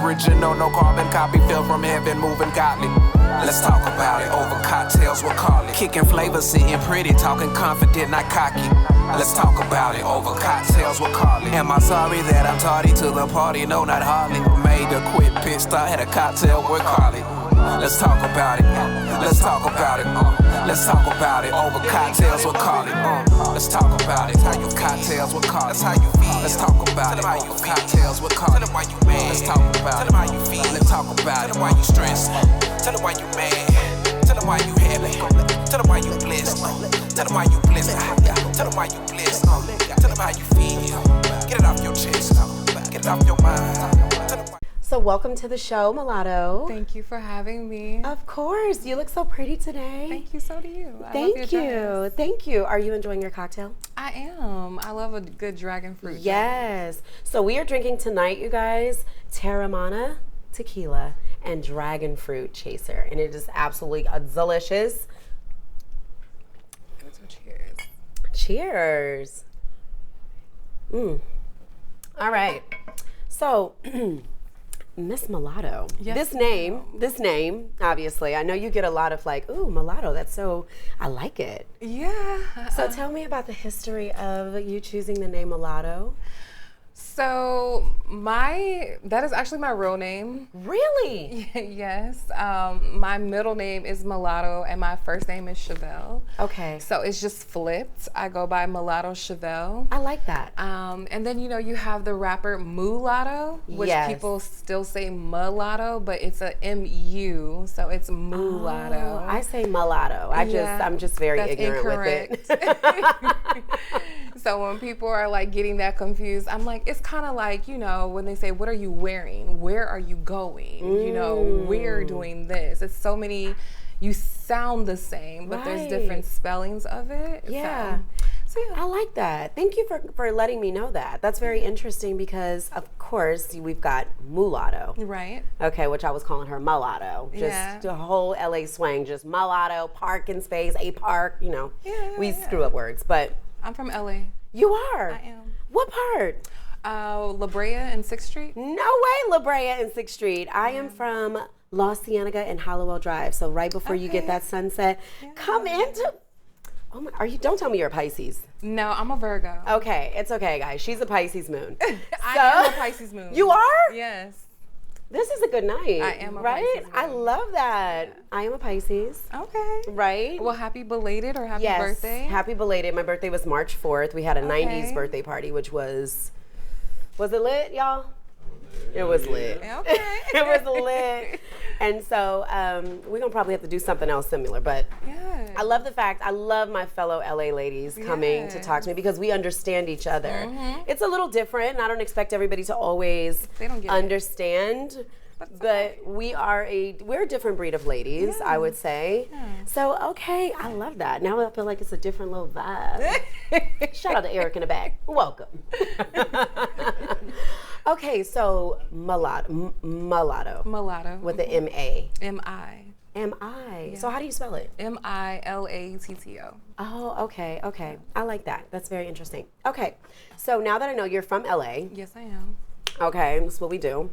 original, no carbon copy, fell from heaven, moving godly. Let's talk about it, over cocktails, we'll call it. Kicking flavors, sitting pretty, talking confident, not cocky. Let's talk about it, over cocktails, we'll call it. Am I sorry that I'm tardy to the party? No, not hardly. Made a quick pit stop, had a cocktail, we'll call it. Let's talk about it, let's talk about it. Let's talk about it, over cocktails, we'll call it. Let's talk about it, how you cocktails, we'll call it. That's how you feel. Let's talk about it, how you cocktails, we'll call it. Tell them why you mad. Let's talk about it, how you feel. Let's talk about it, tell them why you stressed. Tell them why you mad. Tell them why you happy. Tell them why you blessed. Tell them why you blessed. Tell them why you blessed. Tell them how you feel. Get it off your chest. Get it off your mind. So welcome to the show, Milatto. Thank you for having me. Of course. You look so pretty today. Thank you, so do you. Thank you. Thank you. Are you enjoying your cocktail? I am. I love a good dragon fruit. Yes. So we are drinking tonight, you guys, Terramana tequila and dragon fruit chaser. And it is absolutely delicious. So cheers. Cheers. All right. So Miss Milatto. Yes, This name, obviously, I know you get a lot of like, ooh, Milatto, that's so, I like it. Yeah. So tell me about the history of you choosing the name Milatto. So that is actually my real name. Really? Yes. My middle name is Milatto and my first name is Shavelle. Okay. So it's just flipped. I go by Milatto Shavelle. I like that. And then, you have the rapper Milatto, which people still say mulatto, but it's a M-U, so it's mulatto. Oh, I say mulatto. I'm just very ignorant with it. So when people are like getting that confused, I'm like, it's kind of like, when they say, what are you wearing? Where are you going? We're doing this. It's so many, you sound the same, but there's different spellings of it. Yeah. So yeah. I like that. Thank you for letting me know that. That's very interesting because, of course, we've got mulatto. Right. Okay, which I was calling her mulatto. Just the whole LA swang, just mulatto, parking space, a park, we screw up words, but. I'm from LA. You are? I am. What part? La Brea and 6th Street. No way, La Brea and 6th Street. I am from La Cienega and Hallowell Drive. So right before you get that sunset, come into. Oh my! Don't tell me you're a Pisces. No, I'm a Virgo. Okay, it's okay, guys. She's a Pisces moon. I am a Pisces moon. You are? Yes. This is a good night. I am a right? Pisces moon. I love that. Yeah. I am a Pisces. Okay. Right? Well, happy belated or happy birthday. Happy belated. My birthday was March 4th. We had a 90s birthday party, which was it lit, y'all? It was lit. Okay. It was lit. And so we're going to probably have to do something else similar. But I love my fellow LA ladies coming to talk to me because we understand each other. Mm-hmm. It's a little different. And I don't expect everybody to always understand. But we're a different breed of ladies, I would say. Yeah. So, okay, I love that. Now I feel like it's a different little vibe. Shout out to Eric in the back. Welcome. Okay, so mulatto. With the M-A. M-I. M-I. Yeah. So how do you spell it? M-I-L-A-T-T-O. Oh, okay. I like that. That's very interesting. Okay, so now that I know you're from LA. Yes, I am. Okay, that's what we do.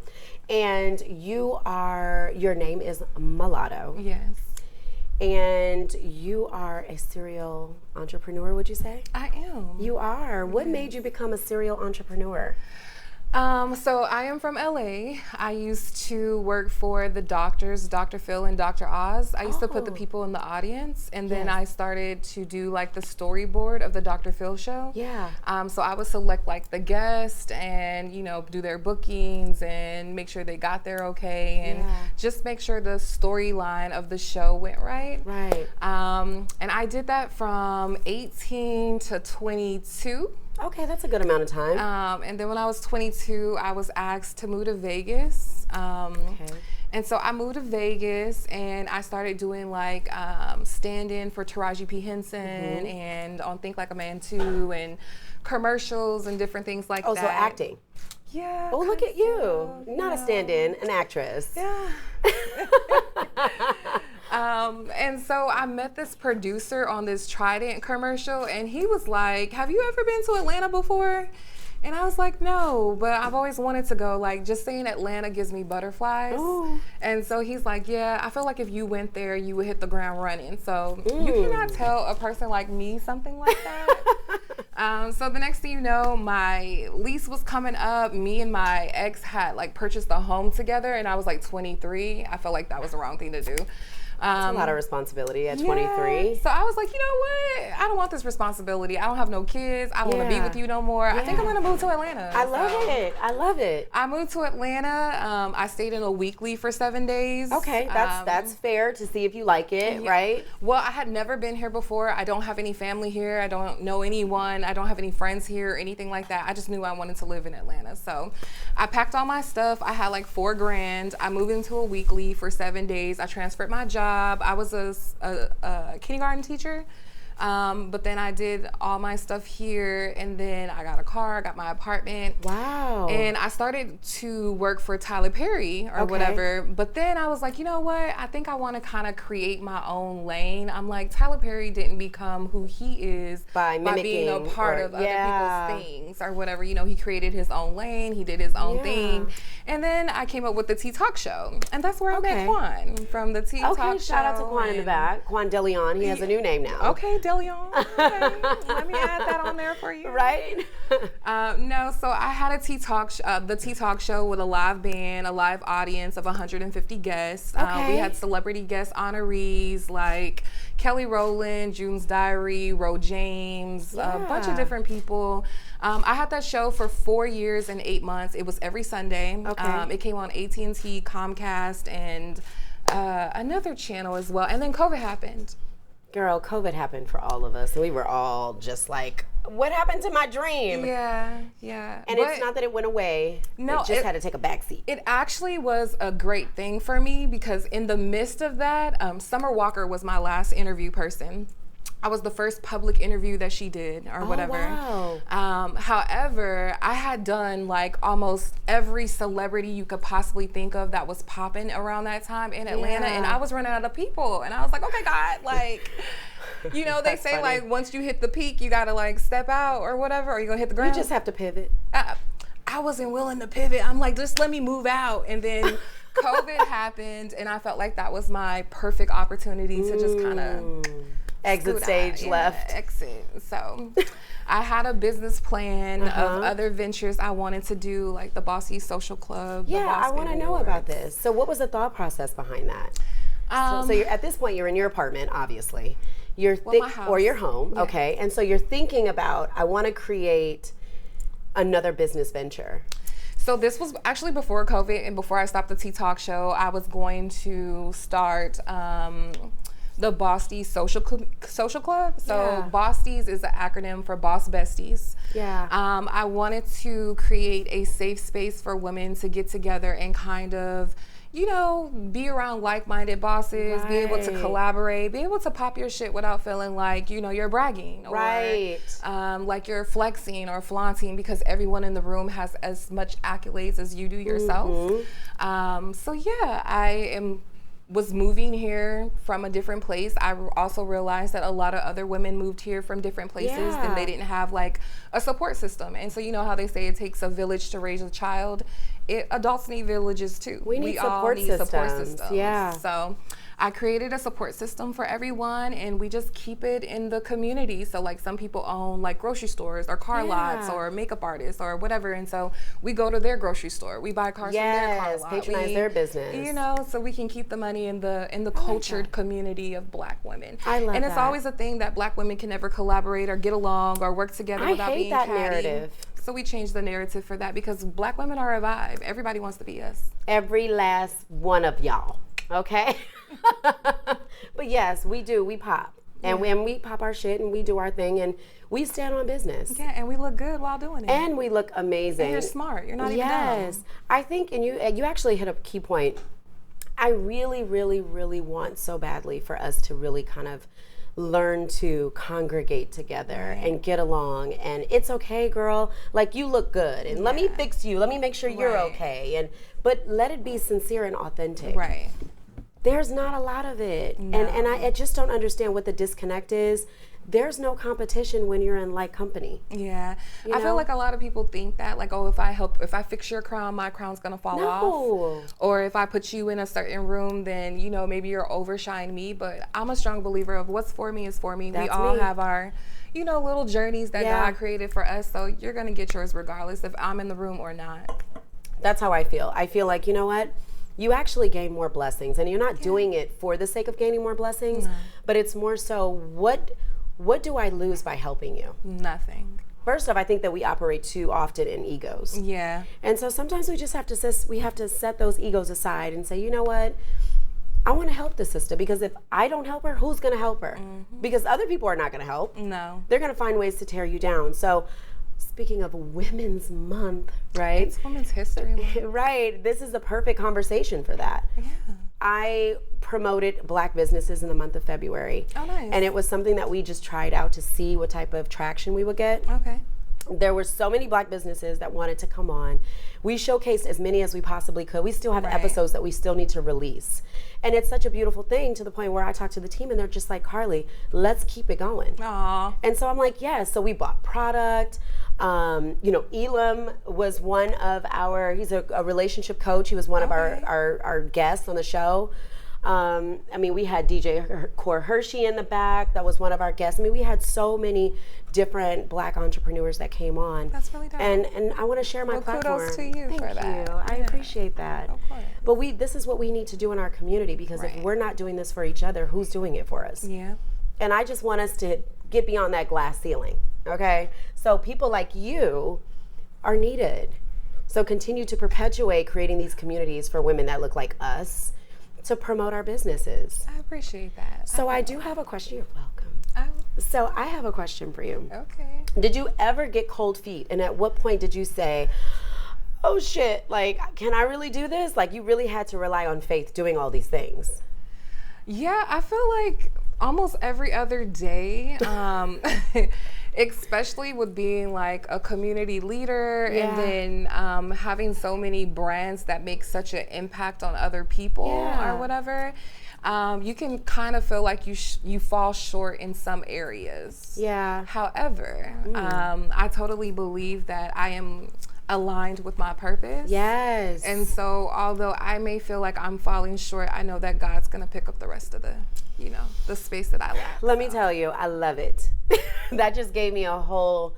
And your name is Milatto. Yes. And you are a serial entrepreneur, would you say? I am. You are. What made you become a serial entrepreneur? So I am from LA. I used to work for the doctors, Dr. Phil and Dr. Oz. I used to put the people in the audience, and then I started to do like the storyboard of the Dr. Phil show. Yeah. So I would select like the guest and, do their bookings and make sure they got there okay and just make sure the storyline of the show went right. Right. And I did that from 18 to 22. Okay, that's a good amount of time. And then when I was 22, I was asked to move to Vegas. And so I moved to Vegas and I started doing like stand-in for Taraji P. Henson and on Think Like a Man 2 and commercials and different things like that. Oh, so acting. Yeah. Oh, look at you. Not a stand-in, an actress. Yeah. And so I met this producer on this Trident commercial and he was like, have you ever been to Atlanta before? And I was like, no, but I've always wanted to go. Like, just saying Atlanta gives me butterflies. Ooh. And so he's like, yeah, I feel like if you went there, you would hit the ground running. So you cannot tell a person like me something like that. So the next thing you know, my lease was coming up. Me and my ex had like purchased a home together, and I was like 23. I felt like that was the wrong thing to do. That's a lot of responsibility at 23. So I was like, you know what? I don't want this responsibility. I don't have no kids. I don't want to be with you no more. I think I'm going to move to Atlanta. I love it. I love it. I moved to Atlanta. I stayed in a weekly for 7 days. Okay, that's fair to see if you like it, right? Well, I had never been here before. I don't have any family here. I don't know anyone. I don't have any friends here or anything like that. I just knew I wanted to live in Atlanta. So I packed all my stuff. I had like $4,000. I moved into a weekly for 7 days. I transferred my job. I was a kindergarten teacher, but then I did all my stuff here, and then I got a car, I got my apartment. Wow. And I started to work for Tyler Perry or whatever, but then I was like, you know what? I think I want to kind of create my own lane. I'm like, Tyler Perry didn't become who he is by being a part of other people's things or whatever. You know, he created his own lane, he did his own thing. And then I came up with the Tea Talk Show, and that's where I met Quan from the Tea Talk Show. Shout out to Quan in the back. Quan DeLeon, he has a new name now. Okay, DeLeon. Okay. Let me add that on there for you. Right? No, so I had a the Tea Talk Show with a live band, a live audience of 150 guests. We had celebrity guest honorees like Kelly Rowland, June's Diary, Ro James, a bunch of different people. I had that show for 4 years and 8 months. It was every Sunday. It came on AT&T, Comcast, and another channel as well. And then COVID happened. Girl, COVID happened for all of us, and we were all just like, what happened to my dream? Yeah. And it's not that it went away. No, it just had to take a backseat. It actually was a great thing for me because in the midst of that, Summer Walker was my last interview person. I was the first public interview that she did or whatever. Wow. However, I had done like almost every celebrity you could possibly think of that was popping around that time in Atlanta, and I was running out of people. And I was like, okay, God, like, you know, they say like once you hit the peak, you gotta like step out or whatever, or you're gonna hit the ground. You just have to pivot. I wasn't willing to pivot. I'm like, just let me move out. And then COVID happened, and I felt like that was my perfect opportunity to just kind of exit stage left. Exit. So I had a business plan of other ventures I wanted to do, like the Bossy Social Club. I want to know about this. So what was the thought process behind that? So you're, at this point, you're in your apartment, obviously. You're or your home, okay? And so you're thinking about, I want to create another business venture. So this was actually before COVID and before I stopped the Tea Talk Show. I was going to start the Bossy Social Club. So Bossies is an acronym for Boss Besties. I wanted to create a safe space for women to get together and kind of, you know, be around like-minded bosses, be able to collaborate, be able to pop your shit without feeling like, you know, you're bragging or like you're flexing or flaunting, because everyone in the room has as much accolades as you do yourself. So yeah, I was moving here from a different place. I also realized that a lot of other women moved here from different places and they didn't have like a support system. And so you know how they say it takes a village to raise a child? Adults need villages too. We all need support systems. Yeah. So I created a support system for everyone, and we just keep it in the community. So like some people own like grocery stores or car lots or makeup artists or whatever, and so we go to their grocery store, we buy cars from their car lot, patronize their business, you know, so we can keep the money in the cultured community of Black women. I love and it's always a thing that Black women can never collaborate or get along or work together without being catty. Narrative. So we changed the narrative for that, because Black women are a vibe. Everybody wants to be us. Every last one of y'all, okay? But yes, we do. We pop. And when we pop our shit and we do our thing and we stand on business. Yeah, and we look good while doing it. And we look amazing. And you're smart. You're not even dumb. I think, and you actually hit a key point. I really, really, really want so badly for us to really kind of learn to congregate together and get along, and it's okay, girl, like you look good, and let me fix you, let me make sure you're okay, but let it be sincere and authentic. There's not a lot of it. No. And I just don't understand what the disconnect is. There's no competition when you're in like company. Yeah. You I know? feel like a lot of people think that, like, oh, if I fix your crown, my crown's gonna fall off. Or if I put you in a certain room, then, you know, maybe you'll overshine me. But I'm a strong believer of what's for me is for me. That's we all me. have our, you know, little journeys that God created for us. So you're gonna get yours regardless if I'm in the room or not. That's how I feel. I feel like, you know what? You actually gain more blessings, and you're not doing it for the sake of gaining more blessings, but it's more so, what do I lose by helping you? Nothing. First off, I think that we operate too often in egos. Yeah. And so sometimes we just have to set those egos aside and say, you know what? I want to help this sister, because if I don't help her, who's going to help her? Because other people are not going to help. No. They're going to find ways to tear you down. So speaking of Women's Month, right? It's Women's History Month. Right. This is the perfect conversation for that. Yeah. I promoted Black businesses in the month of February. Oh, nice. And it was something that we just tried out to see what type of traction we would get. Okay. There were so many Black businesses that wanted to come on. We showcased as many as we possibly could. We still have episodes that we still need to release. And it's such a beautiful thing, to the point where I talk to the team and they're just like, Carly, let's keep it going. Aww. And so I'm like, yeah. So we bought product. You know, Elam was one of he's a relationship coach. He was one of our guests on the show. I mean, we had DJ Core Hershey in the back. That was one of our guests. I mean, we had so many different Black entrepreneurs that came on. That's really dope. And I want to share my platform. Kudos to you for that. Thank you. I appreciate that. Of course. But this is what we need to do in our community, because if we're not doing this for each other, who's doing it for us? Yeah. And I just want us to get beyond that glass ceiling, okay? So people like you are needed. So continue to perpetuate creating these communities for women that look like us to promote our businesses. I appreciate that. So I do have a question. You're welcome. So I have a question for you. Okay. Did you ever get cold feet? And at what point did you say, oh shit, like, can I really do this? Like, you really had to rely on faith doing all these things. Yeah, I feel like almost every other day, especially with being like a community leader and then having so many brands that make such an impact on other people or whatever, you can kind of feel like you fall short in some areas. Yeah. However, I totally believe that I am aligned with my purpose. Yes. And so although I may feel like I'm falling short, I know that God's gonna pick up the rest of the space that I lack. Let me tell you, I love it. That just gave me a whole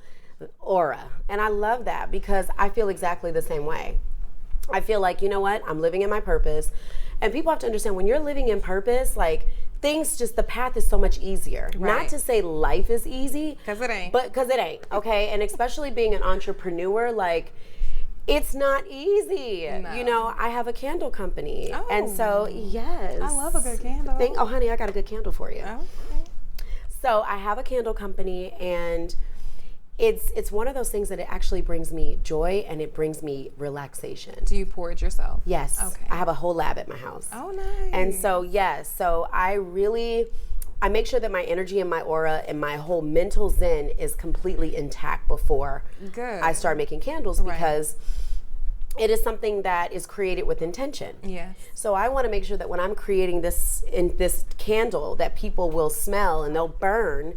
aura. And I love that, because I feel exactly the same way. I feel like, you know what? I'm living in my purpose. And people have to understand, when you're living in purpose, like, the path is so much easier. Right. Not to say life is easy. Because it ain't. But because it ain't, okay? And especially being an entrepreneur, like, it's not easy. No. You know, I have a candle company. Oh. And so, yes. I love a good candle. Oh, honey, I got a good candle for you. Okay. So I have a candle company, and it's one of those things that it actually brings me joy and it brings me relaxation. Do you pour it yourself? Yes. Okay. I have a whole lab at my house. Oh, nice. And so, yes. So I make sure that my energy and my aura and my whole mental zen is completely intact before I start making candles, because it is something that is created with intention. Yes. So I want to make sure that when I'm creating this candle that people will smell and they'll burn,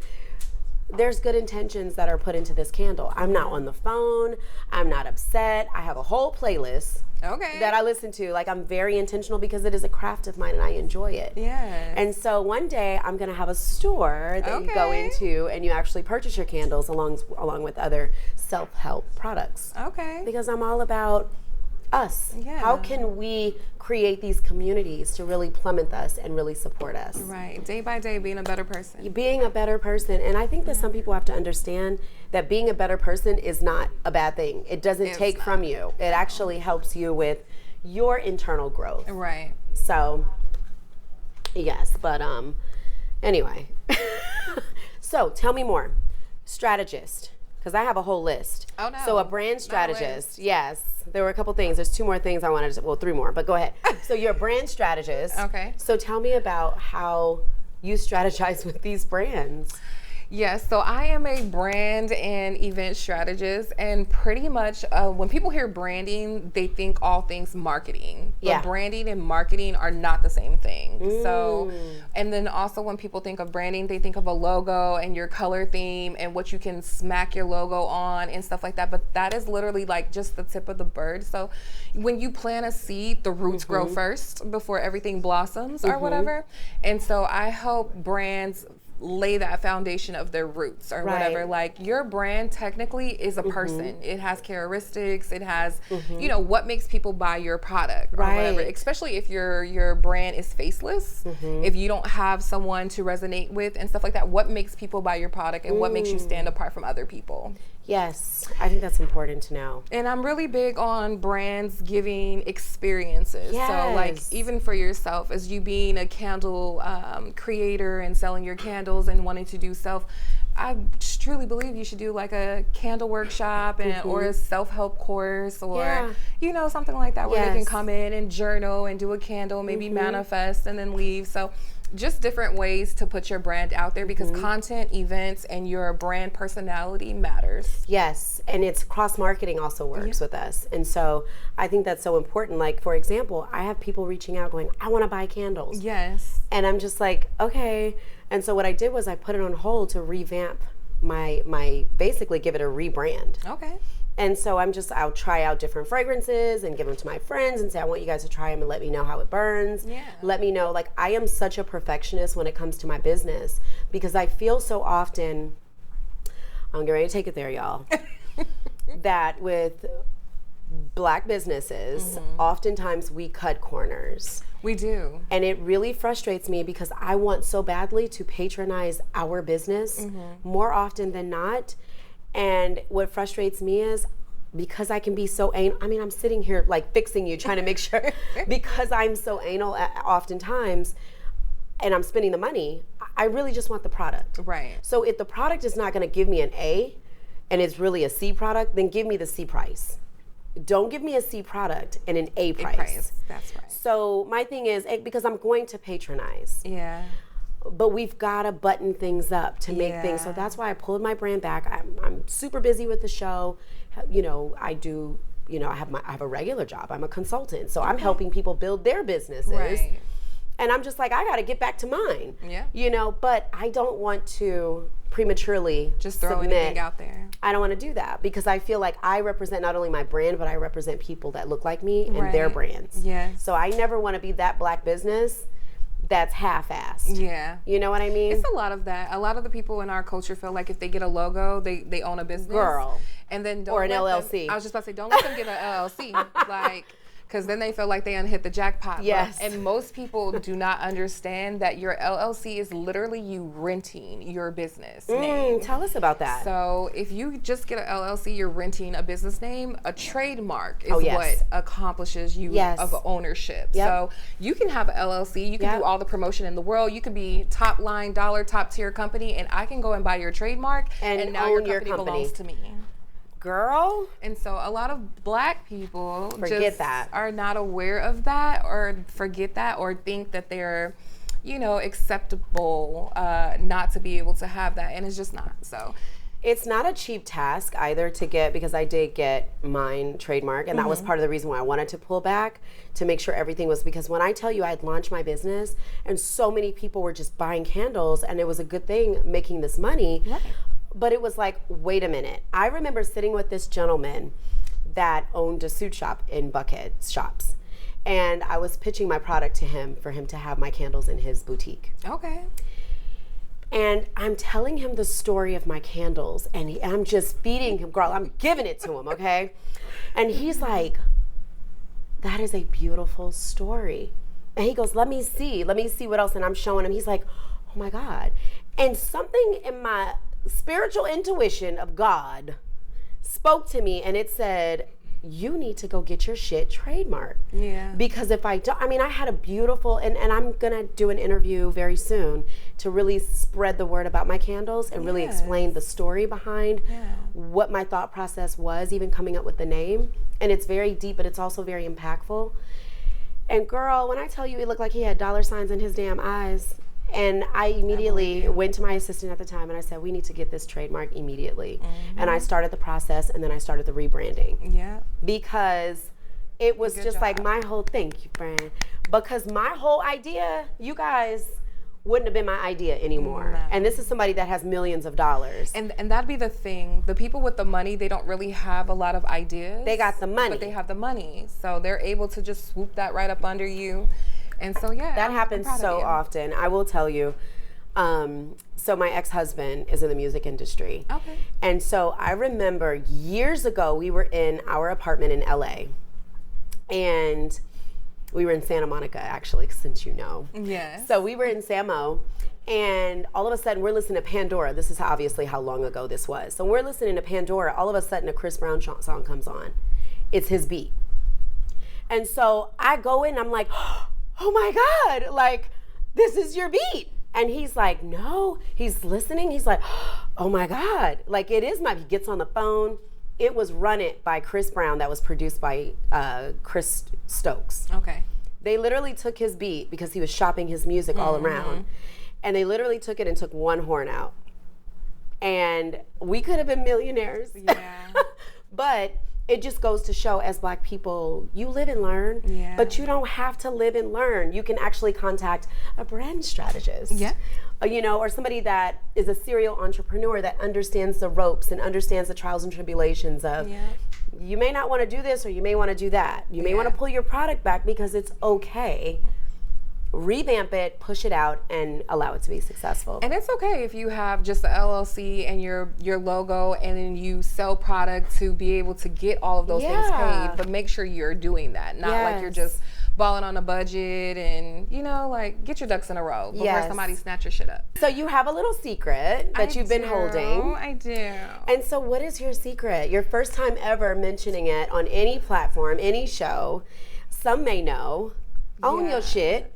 there's good intentions that are put into this candle. I'm not on the phone. I'm not upset. I have a whole playlist that I listen to. Like, I'm very intentional, because it is a craft of mine and I enjoy it. Yeah. And so one day I'm going to have a store that you go into and you actually purchase your candles along with other self-help products. Okay. Because I'm all about us. Yeah. How can we create these communities to really plummet us and really support us? Right. Day by day, being a better person. Being a better person. And I think that some people have to understand that being a better person is not a bad thing. It doesn't take from you. It actually helps you with your internal growth. Right. So, yes. But anyway. So tell me more. Strategist. Because I have a whole list. Oh, no. So a brand strategist. Yes. There were a couple things. There's 2 more things I wanted to, well, 3 more, but go ahead. So you're a brand strategist. Okay. So tell me about how you strategize with these brands. Yes, so I am a brand and event strategist, and pretty much when people hear branding, they think all things marketing. But branding and marketing are not the same thing. So, and then also when people think of branding, they think of a logo and your color theme and what you can smack your logo on and stuff like that. But that is literally like just the tip of the bird. So when you plant a seed, the roots grow first before everything blossoms or whatever. And so I help brands lay that foundation of their roots or whatever. Like your brand technically is a person. It has characteristics. It has, you know, what makes people buy your product or whatever. Especially if your brand is faceless. If you don't have someone to resonate with and stuff like that, what makes people buy your product and what makes you stand apart from other people? Yes, I think that's important to know. And I'm really big on brands giving experiences. Yes. So like even for yourself, as you being a candle creator and selling your candles and wanting to do I truly believe you should do like a candle workshop and or a self-help course or you know, something like that where they can come in and journal and do a candle, maybe manifest and then leave. So just different ways to put your brand out there because content, events, and your brand personality matters. Yes, and it's cross-marketing also works with us. And so I think that's so important. Like, for example, I have people reaching out going, I want to buy candles. Yes. And I'm just like, okay. And so what I did was I put it on hold to revamp my basically give it a rebrand. Okay. And so I'll try out different fragrances and give them to my friends and say, I want you guys to try them and let me know how it burns. Yeah. Let me know, like, I am such a perfectionist when it comes to my business because I feel so often, I'm getting ready to take it there, y'all, that with Black businesses, oftentimes we cut corners. We do. And it really frustrates me because I want so badly to patronize our business more often than not. And what frustrates me is because I can be so anal, I mean, I'm sitting here like fixing you, trying to make sure, because I'm so anal oftentimes and I'm spending the money, I really just want the product. Right. So if the product is not gonna give me an A and it's really a C product, then give me the C price. Don't give me a C product and an A price. That's right. So my thing is, because I'm going to patronize. Yeah. But we've got to button things up to make things. So that's why I pulled my brand back. I'm super busy with the show. You know, I do, you know, I have a regular job. I'm a consultant. So I'm helping people build their businesses. Right. And I'm just like, I got to get back to mine. Yeah. You know, but I don't want to prematurely just throw submit. anything out there. I don't want to do that because I feel like I represent not only my brand, but I represent people that look like me and their brands. Yeah. So I never want to be that Black business that's half-assed. Yeah. You know what I mean? It's a lot of that. A lot of the people in our culture feel like if they get a logo, they own a business. Girl. And then don't or an LLC. I was just about to say, don't let them get an LLC. Like, because then they feel like they unhit the jackpot. Yes. And most people do not understand that your LLC is literally you renting your business name. Tell us about that. So if you just get an LLC, you're renting a business name. A trademark is what accomplishes you of ownership. Yep. So you can have an LLC. You can do all the promotion in the world. You can be top line, dollar, top tier company, and I can go and buy your trademark, and now your company belongs to me. Girl. And so a lot of Black people are not aware of that or forget that or think that they're, you know, acceptable not to be able to have that. And it's just not. So it's not a cheap task either to get, because I did get mine trademark, and that was part of the reason why I wanted to pull back, to make sure everything was, because when I tell you I'd launched my business and so many people were just buying candles and it was a good thing making this money. Right. But it was like, wait a minute. I remember sitting with this gentleman that owned a suit shop in Buckhead shops. And I was pitching my product to him for him to have my candles in his boutique. Okay. And I'm telling him the story of my candles, and I'm just feeding him, girl, I'm giving it to him, okay? And he's like, that is a beautiful story. And he goes, let me see what else. And I'm showing him, he's like, oh my God. And something in my spiritual intuition of God spoke to me, and it said, you need to go get your shit trademarked. Yeah. Because if I don't, I mean, I had a beautiful, and I'm gonna do an interview very soon to really spread the word about my candles and really explain the story behind what my thought process was, even coming up with the name. And it's very deep, but it's also very impactful. And girl, when I tell you it looked like he had dollar signs in his damn eyes, And I immediately went to my assistant at the time and I said, we need to get this trademark immediately. And I started the process, and then I started the rebranding. Yeah. Because it was just like my whole, thank you, friend. Because my whole idea, you guys, wouldn't have been my idea anymore. No. And this is somebody that has millions of dollars. And that'd be the thing. The people with the money, they don't really have a lot of ideas. They got the money. But they have the money. So they're able to just swoop that right up under you. And so, yeah. That happens so often. I will tell you. So my ex-husband is in the music industry. Okay. And so I remember years ago, we were in our apartment in LA. And we were in Santa Monica, actually, since you know. Yes. So we were in Samo, and all of a sudden we're listening to Pandora. This is obviously how long ago this was. So we're listening to Pandora. All of a sudden a Chris Brown song comes on. It's his beat. And so I go in, I'm like, oh my God, like, this is your beat. And he's like, no, he's listening. He's like, oh my God, like, it is he gets on the phone. It was Run It by Chris Brown that was produced by Chris Stokes. Okay. They literally took his beat because he was shopping his music all around. And they literally took it and took one horn out. And we could have been millionaires. Yeah. But it just goes to show, as Black people, you live and learn, but you don't have to live and learn. You can actually contact a brand strategist. Yeah. You know, or somebody that is a serial entrepreneur that understands the ropes and understands the trials and tribulations of, you may not want to do this or you may want to do that. You may want to pull your product back because it's okay. Revamp it, push it out, and allow it to be successful. And it's okay if you have just the LLC and your logo, and then you sell product to be able to get all of those things paid. But make sure you're doing that, not like you're just balling on a budget and, you know, like, get your ducks in a row before somebody snatch your shit up. So you have a little secret that you've been holding. I do. And so what is your secret? Your first time ever mentioning it on any platform, any show. Some may know. Own your shit.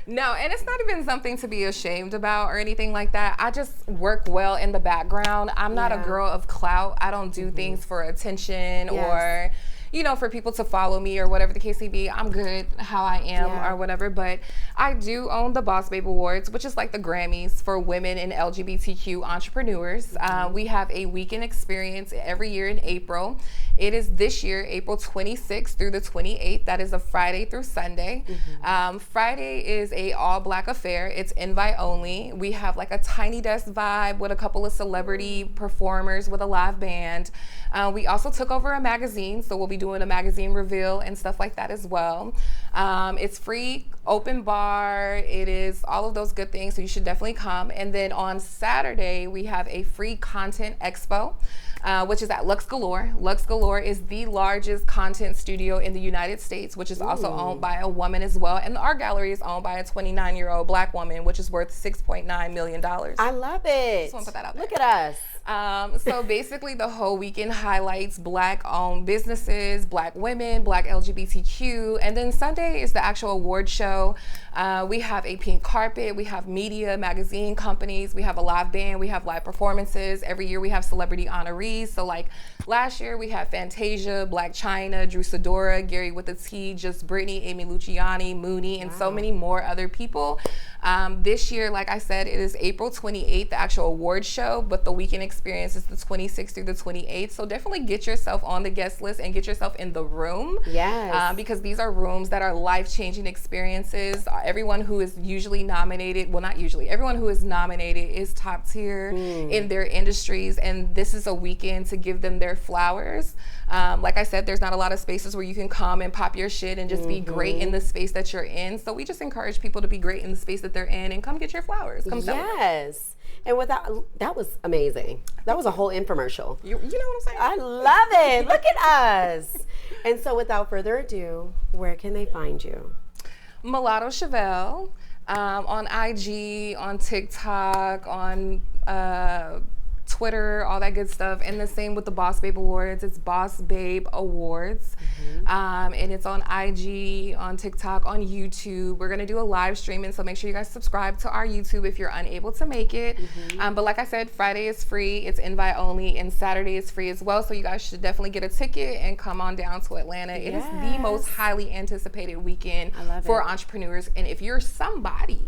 No, and it's not even something to be ashamed about or anything like that. I just work well in the background. I'm not a girl of clout. I don't do things for attention or, you know, for people to follow me or whatever the case may be. I'm good how I am or whatever. But I do own the Boss Babe Awards, which is like the Grammys for women and LGBTQ entrepreneurs. We have a weekend experience every year in April. It is this year, April 26th through the 28th. That is a Friday through Sunday. Friday is a all-Black affair. It's invite only. We have like a tiny desk vibe with a couple of celebrity performers with a live band. We also took over a magazine, so we'll be doing a magazine reveal and stuff like that as well. It's free, open bar. It is all of those good things, so you should definitely come. And then on Saturday, we have a free content expo, which is at Lux Galore. Lux Galore is the largest content studio in the United States, which is also owned by a woman as well. And the art gallery is owned by a 29-year-old Black woman, which is worth $6.9 million. I love it. Just want to put that out there. Look at us. So basically the whole weekend highlights Black-owned businesses, Black women, Black LGBTQ, and then Sunday is the actual award show. We have a pink carpet, we have media, magazine companies, we have a live band, we have live performances. Every year we have celebrity honorees. So like last year we had Fantasia, Black China, Drew Sidora, Gary with a T, Just Brittany, Amy Luciani, Mooney, and so many more other people. This year, like I said, it is April 28th, the actual award show, but the weekend experience is the 26th through the 28th. So definitely get yourself on the guest list and get yourself in the room. Yes. Because these are rooms that are life-changing experiences. Everyone who is usually nominated, well, not usually, everyone who is nominated is top tier in their industries, and this is a weekend to give them their flowers. Like I said, there's not a lot of spaces where you can come and pop your shit and just be great in the space that you're in. So we just encourage people to be great in the space that they're in and come get your flowers. Come celebrate. And that was amazing. That was a whole infomercial. You know what I'm saying? I love it. Look at us. And so without further ado, where can they find you? Milatto Shavelle on IG, on TikTok, on Twitter, all that good stuff. And the same with the Boss Babe Awards. It's Boss Babe Awards. And it's on IG, on TikTok, on YouTube. We're going to do a live streaming, so make sure you guys subscribe to our YouTube if you're unable to make it. But like I said, Friday is free. It's invite only. And Saturday is free as well. So you guys should definitely get a ticket and come on down to Atlanta. It is the most highly anticipated weekend for entrepreneurs. And if you're somebody,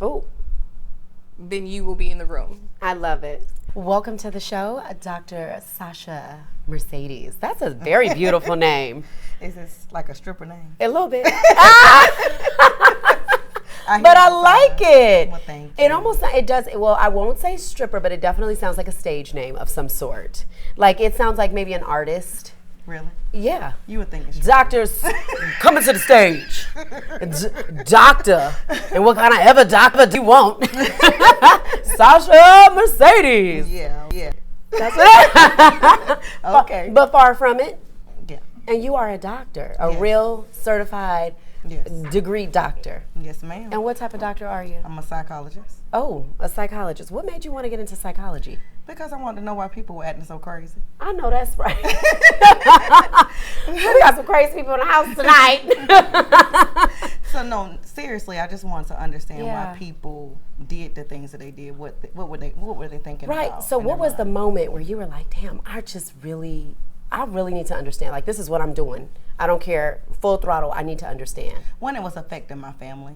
then you will be in the room. I love it. Welcome to the show, Dr. Sasha Mercedes. That's a very beautiful name. Is this like a stripper name? A little bit. But I like it. Well, thank you. It almost, it does, well, I won't say stripper, but it definitely sounds like a stage name of some sort. Like, it sounds like maybe an artist. Really? Yeah. You would think it's Doctors coming to the stage. Doctor. And what kind of ever doctor do you want? Sasha Mercedes. Yeah. That's it. Okay. But far from it. Yeah. And you are a doctor, a real certified degree doctor. Yes, ma'am. And what type of doctor are you? I'm a psychologist. Oh, a psychologist. What made you want to get into psychology? Because I wanted to know why people were acting so crazy. I know that's right. We got some crazy people in the house tonight. So no, seriously, I just wanted to understand why people did the things that they did. What were they thinking about? Right. So what was the moment where you were like, damn, I really need to understand. Like, this is what I'm doing. I don't care. Full throttle. I need to understand. When it was affecting my family.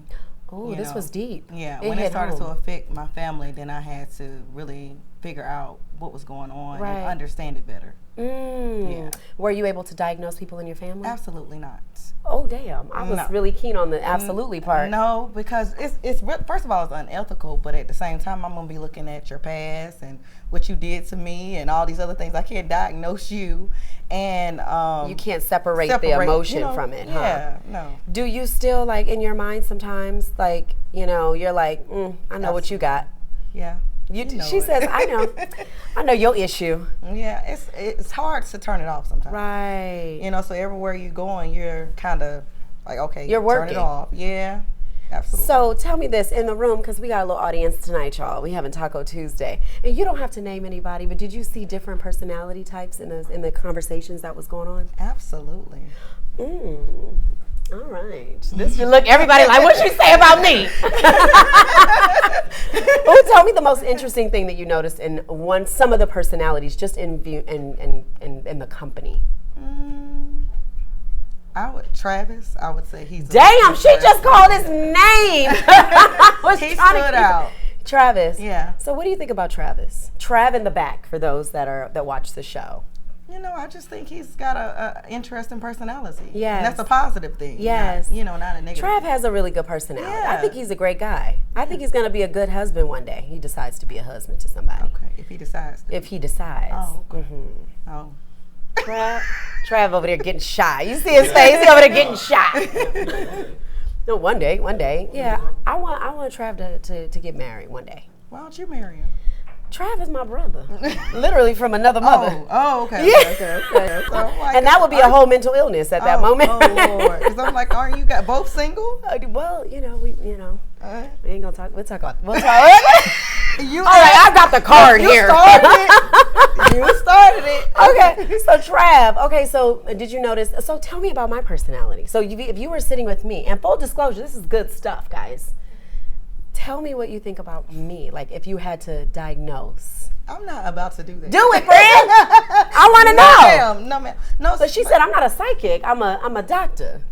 Oh, this was deep. Yeah. When it started to affect my family, then I had to really figure out what was going on and understand it better. Yeah. Were you able to diagnose people in your family? Absolutely not. Oh, damn. I was really keen on the absolutely part. No, because it's first of all, it's unethical, but at the same time, I'm going to be looking at your past and what you did to me and all these other things. I can't diagnose you. And you can't separate the emotion from it, huh? Yeah, no. Do you still, like, in your mind sometimes, like, you're like, I know what you got. Yeah. She says, I know your issue. Yeah, it's hard to turn it off sometimes. Right. So everywhere you're going, you're kind of like, okay, you're working. Turn it off. Yeah, absolutely. So tell me this, in the room, because we got a little audience tonight, y'all. We having Taco Tuesday. And you don't have to name anybody, but did you see different personality types in the conversations that was going on? Absolutely. All right. Look, everybody like, what you say about me? Oh, tell me the most interesting thing that you noticed in some of the personalities, just in the company. Travis, I would say he's. Damn, she just called his name. He stood out. Travis. Yeah. So what do you think about Travis? Trav in the back for those that watch the show. I just think he's got a interesting personality. Yes. And that's a positive thing. Yes. Not a negative. Trav has a really good personality. Yeah. I think he's a great guy. I think he's going to be a good husband one day. He decides to be a husband to somebody. Okay, if he decides. Oh, okay. Oh. Trav over there getting shy. You see his face? He's over there getting shy. No, one day. Yeah, I want Trav to get married one day. Why don't you marry him? Trav is my brother, literally from another mother. Oh, okay. Yeah. Okay. So like, and that would be a whole mental illness at that moment. Oh Lord! Because I'm like, aren't you both single? Well, we ain't gonna talk. We'll talk. All right, I got the card here. You started it. Okay, so Trav. Okay, so did you notice? So tell me about my personality. So if you were sitting with me, and full disclosure, this is good stuff, guys. Tell me what you think about me, like if you had to diagnose. I'm not about to do that. Do it, friend. I want to know. No, ma'am. No, but she said I'm not a psychic. I'm a doctor.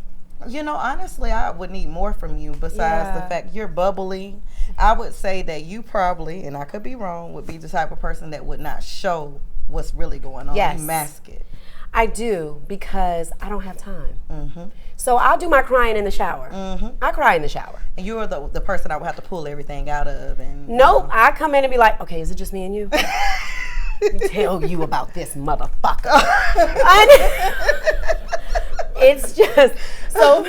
Honestly, I would need more from you besides the fact you're bubbly. I would say that you probably, and I could be wrong, would be the type of person that would not show what's really going on. Yes. You mask it. I do, because I don't have time. Mm-hmm. So I'll do my crying in the shower. Mm-hmm. I cry in the shower. And you're the person I would have to pull everything out of. And nope, I come in and be like, okay, is it just me and you? Tell you about this motherfucker. It's just, so,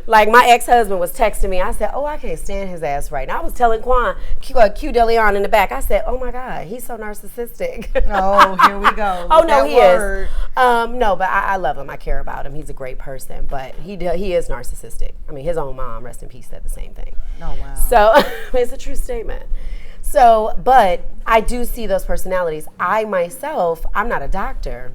like my ex-husband was texting me. I said, I can't stand his ass right now. I was telling Quan, Q DeLeon in the back, I said, oh my God, he's so narcissistic. Oh, here we go. Oh, no, he is. No, but I love him. I care about him. He's a great person, but he is narcissistic. I mean, his own mom, rest in peace, said the same thing. Oh, wow. So, it's a true statement. So, but I do see those personalities. I myself, I'm not a doctor,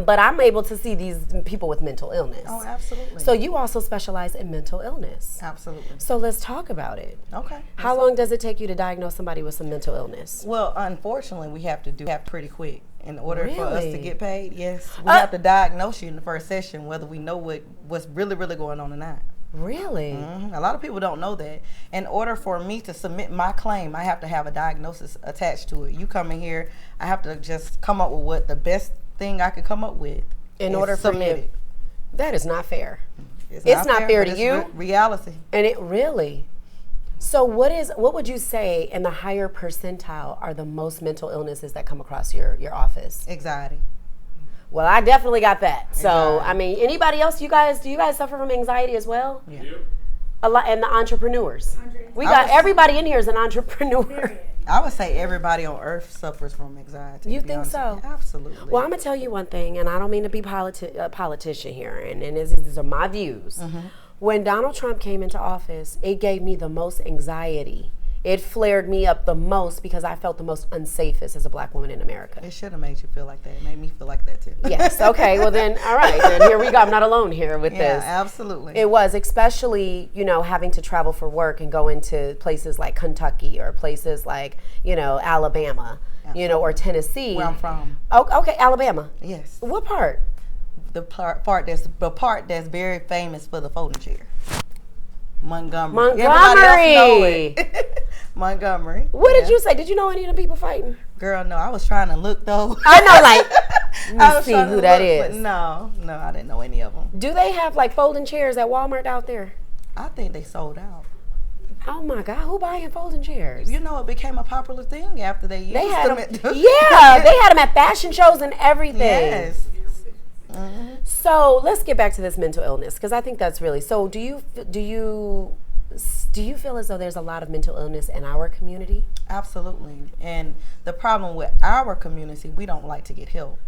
but I'm able to see these people with mental illness. Oh, absolutely. So you also specialize in mental illness. Absolutely. So let's talk about it. Okay. How long does it take you to diagnose somebody with some mental illness? Well, unfortunately, we have to do that pretty quick. In order for us to Really? get paid, yes. We have to diagnose you in the first session, whether we know what's really going on or not. Really? Mm-hmm. A lot of people don't know that. In order for me to submit my claim, I have to have a diagnosis attached to it. You come in here, I have to just come up with what the best thing I could come up with. In order for submit you, it. That is not fair. It's not fair to but you. It's reality. And it really. So what would you say in the higher percentile are the most mental illnesses that come across your office? Anxiety. Well, I definitely got that. So, Anxiety. I mean, anybody else, do you guys suffer from anxiety as well? Yeah. A lot, and the entrepreneurs. We got everybody in here is an entrepreneur. I would say everybody on earth suffers from anxiety. You to be think honest so? with you. Absolutely. Well, I'm gonna tell you one thing, and I don't mean to be a politician here, and these are my views. Mm-hmm. When Donald Trump came into office, it gave me the most anxiety. It flared me up the most because I felt the most unsafest as a black woman in America. It should have made you feel like that. It made me feel like that too. Yes. Okay. Well, then, all right. Then here we go. I'm not alone here with Yeah, this. absolutely. It was, especially, having to travel for work and go into places like Kentucky or places like, Alabama, or Tennessee. Where I'm from. Oh, okay, Alabama. Yes. What part? The part that's very famous for the folding chair. Montgomery. Everybody else know it. Montgomery. What did you say? Did you know any of the people fighting? Girl, no. I was trying to look though. I know, like, I let was me see trying to who that look, is. but no, I didn't know any of them. Do they have like folding chairs at Walmart out there? I think they sold out. Oh my God, who buying folding chairs? You know, it became a popular thing after they used They had them. them, yeah, they had them at fashion shows and everything. Yes. Mm-hmm. So let's get back to this mental illness, because I think that's really. So do you feel as though there's a lot of mental illness in our community? Absolutely. And the problem with our community, we don't like to get help.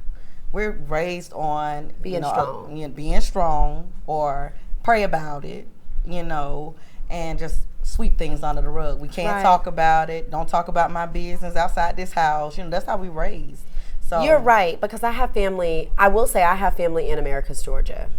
We're raised on Being strong. Being strong, or pray about it, and just sweep things under the rug. We can't talk about it. Don't talk about my business outside this house. That's how we raised. So You're right, because I have family. I will say I have family in Americus, Georgia,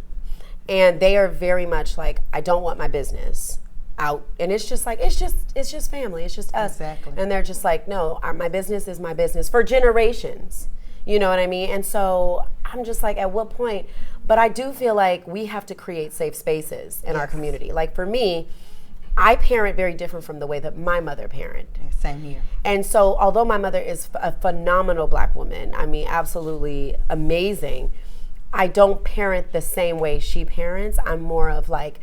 and they are very much like, I don't want my business out, and it's just like it's just family. It's just us, Exactly. And they're just like, no, my business is my business for generations. You know what I mean? And so I'm just like, at what point? But I do feel like we have to create safe spaces in our community. Like for me, I parent very different from the way that my mother parented. Same here. And so although my mother is a phenomenal black woman, I mean, absolutely amazing, I don't parent the same way she parents. I'm more of like,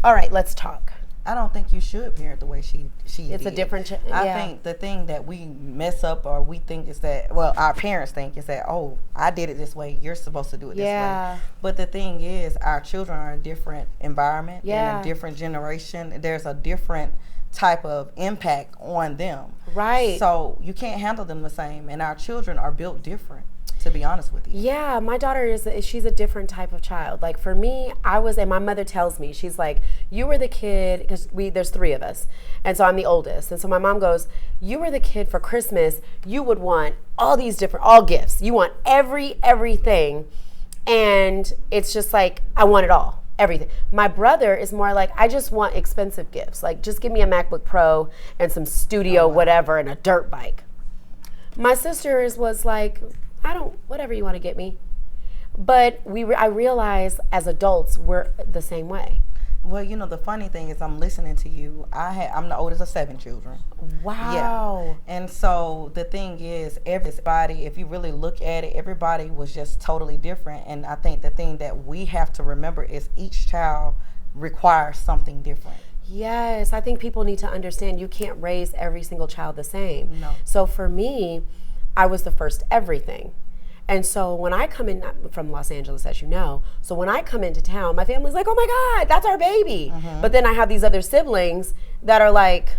all right, let's talk. I don't think you should parent the way she It's a did. different, I think the thing that we mess up, or we think is that, well, our parents think is that, oh, I did it this way, you're supposed to do it this way. But the thing is, our children are in a different environment, in a different generation. There's a different type of impact on them. Right. So you can't handle them the same, and our children are built different, to be honest with you. Yeah, my daughter she's a different type of child. Like for me, and my mother tells me, she's like, you were the kid, because there's three of us, and so I'm the oldest. And so my mom goes, you were the kid for Christmas, you would want all gifts. You want everything. And it's just like, I want it all, everything. My brother is more like, I just want expensive gifts. Like, just give me a MacBook Pro and some studio whatever and a dirt bike. My sister was like, whatever you want to get me. But I realize as adults, we're the same way. Well, the funny thing is, I'm listening to you. I'm the oldest of 7 children. Wow. Yeah. And so the thing is, everybody, if you really look at it, everybody was just totally different. And I think the thing that we have to remember is each child requires something different. Yes, I think people need to understand you can't raise every single child the same. No. So for me, I was the first everything. And so when I come in, from Los Angeles, as you know, so when I come into town, my family's like, oh my God, that's our baby. Mm-hmm. But then I have these other siblings that are like,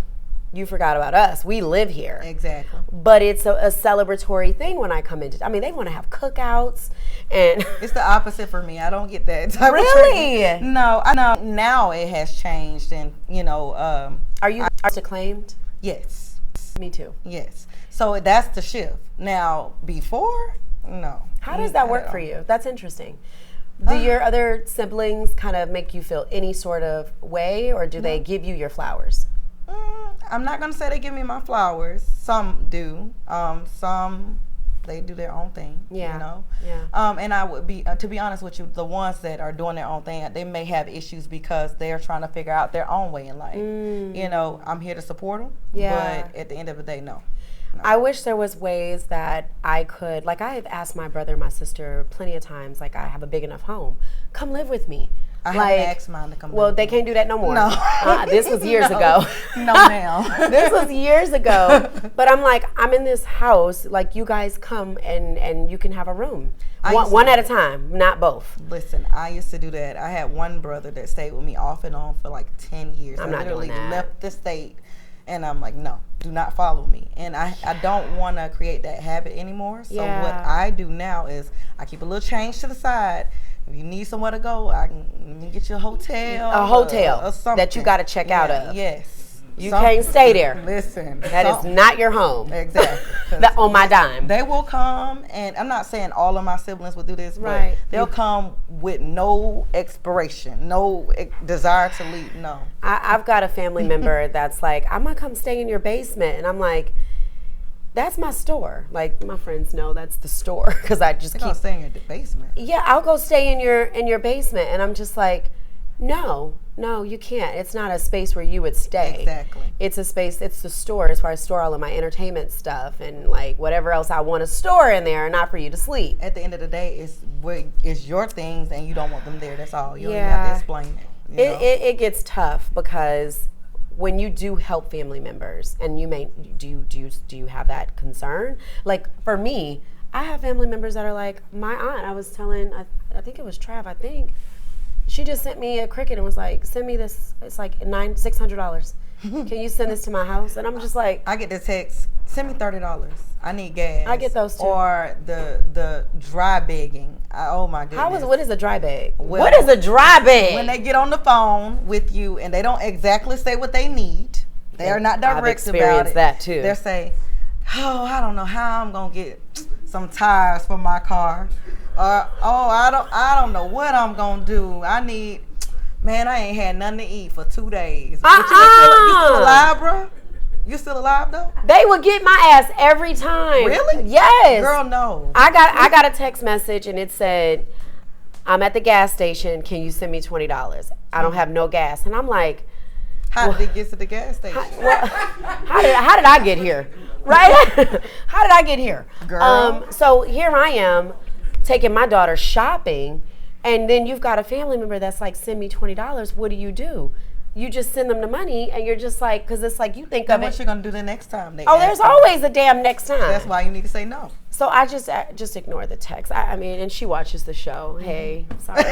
you forgot about us. We live here. Exactly. But it's a celebratory thing when I come into, they want to have cookouts and. It's the opposite for me. I don't get that type Really? of treatment. No, I know now it has changed, and Are you acclaimed? Yes. Me too. Yes. So that's the shift. Now, before, no. How does that work for you? That's interesting. Do your other siblings kind of make you feel any sort of way, or do they give you your flowers? I'm not going to say they give me my flowers. Some do. Some, they do their own thing, you know? Yeah. And I would be, to be honest with you, the ones that are doing their own thing, they may have issues because they're trying to figure out their own way in life. You know, I'm here to support them, but at the end of the day, no. I wish there was ways that I could, like I have asked my brother and my sister plenty of times, like I have a big enough home, come live with me. I haven't asked mine to come Well, live they with can't do that no more. No. This was years ago. No, ma'am. This was years ago. But I'm like, I'm in this house, like you guys come and you can have a room. One at a time, not both. Listen, I used to do that. I had one brother that stayed with me off and on for like 10 years. I'm not doing that. Left the state. And I'm like, no, do not follow me. And I don't want to create that habit anymore. So what I do now is I keep a little change to the side. If you need somewhere to go, let me get you a hotel. A hotel or something that you got to check out of. Yes. You can't stay there. Listen. That is not your home. Exactly. On my dime. They will come, and I'm not saying all of my siblings will do this, but they'll come with no expiration, no desire to leave, no. I've got a family member that's like, I'm going to come stay in your basement. And I'm like, that's my store. Like, my friends know that's the store because I just keep staying in the basement. Yeah, I'll go stay in your basement. And I'm just like, no, you can't. It's not a space where you would stay. Exactly. It's a space, it's the store. It's where I store all of my entertainment stuff and like whatever else I want to store in there, not for you to sleep. At the end of the day, it's your things and you don't want them there. That's all. You don't even have to explain it. It gets tough because when you do help family members, and do you have that concern? Like for me, I have family members that are like, my aunt, I was telling, I think it was Trav, she just sent me a Cricut and was like, send me this, it's like $600. Can you send this to my house? And I'm just like, I get the text, send me $30. I need gas. I get those too. Or the dry begging. Oh my goodness. What is a dry bag? Well, what is a dry bag? When they get on the phone with you and they don't exactly say what they need, they are not direct about it. I've experienced that too. They'll say, oh, I don't know how I'm gonna get some tires for my car. I don't know what I'm gonna do. I ain't had nothing to eat for 2 days. But you still alive, bro? You still alive though? They would get my ass every time. Really? Yes. Girl, no. I got a text message and it said, I'm at the gas station. Can you send me $20? I don't have no gas. And I'm like, how did it get to the gas station? How did I get here? Right? How did I get here? Girl. So here I am taking my daughter shopping, and then you've got a family member that's like, send me $20. What do? You just send them the money, and you're just like, because it's like you think of it. What you gonna do the next time? There's always a damn next time. That's why you need to say no. So I just ignore the text. I mean, and she watches the show. Hey, sorry.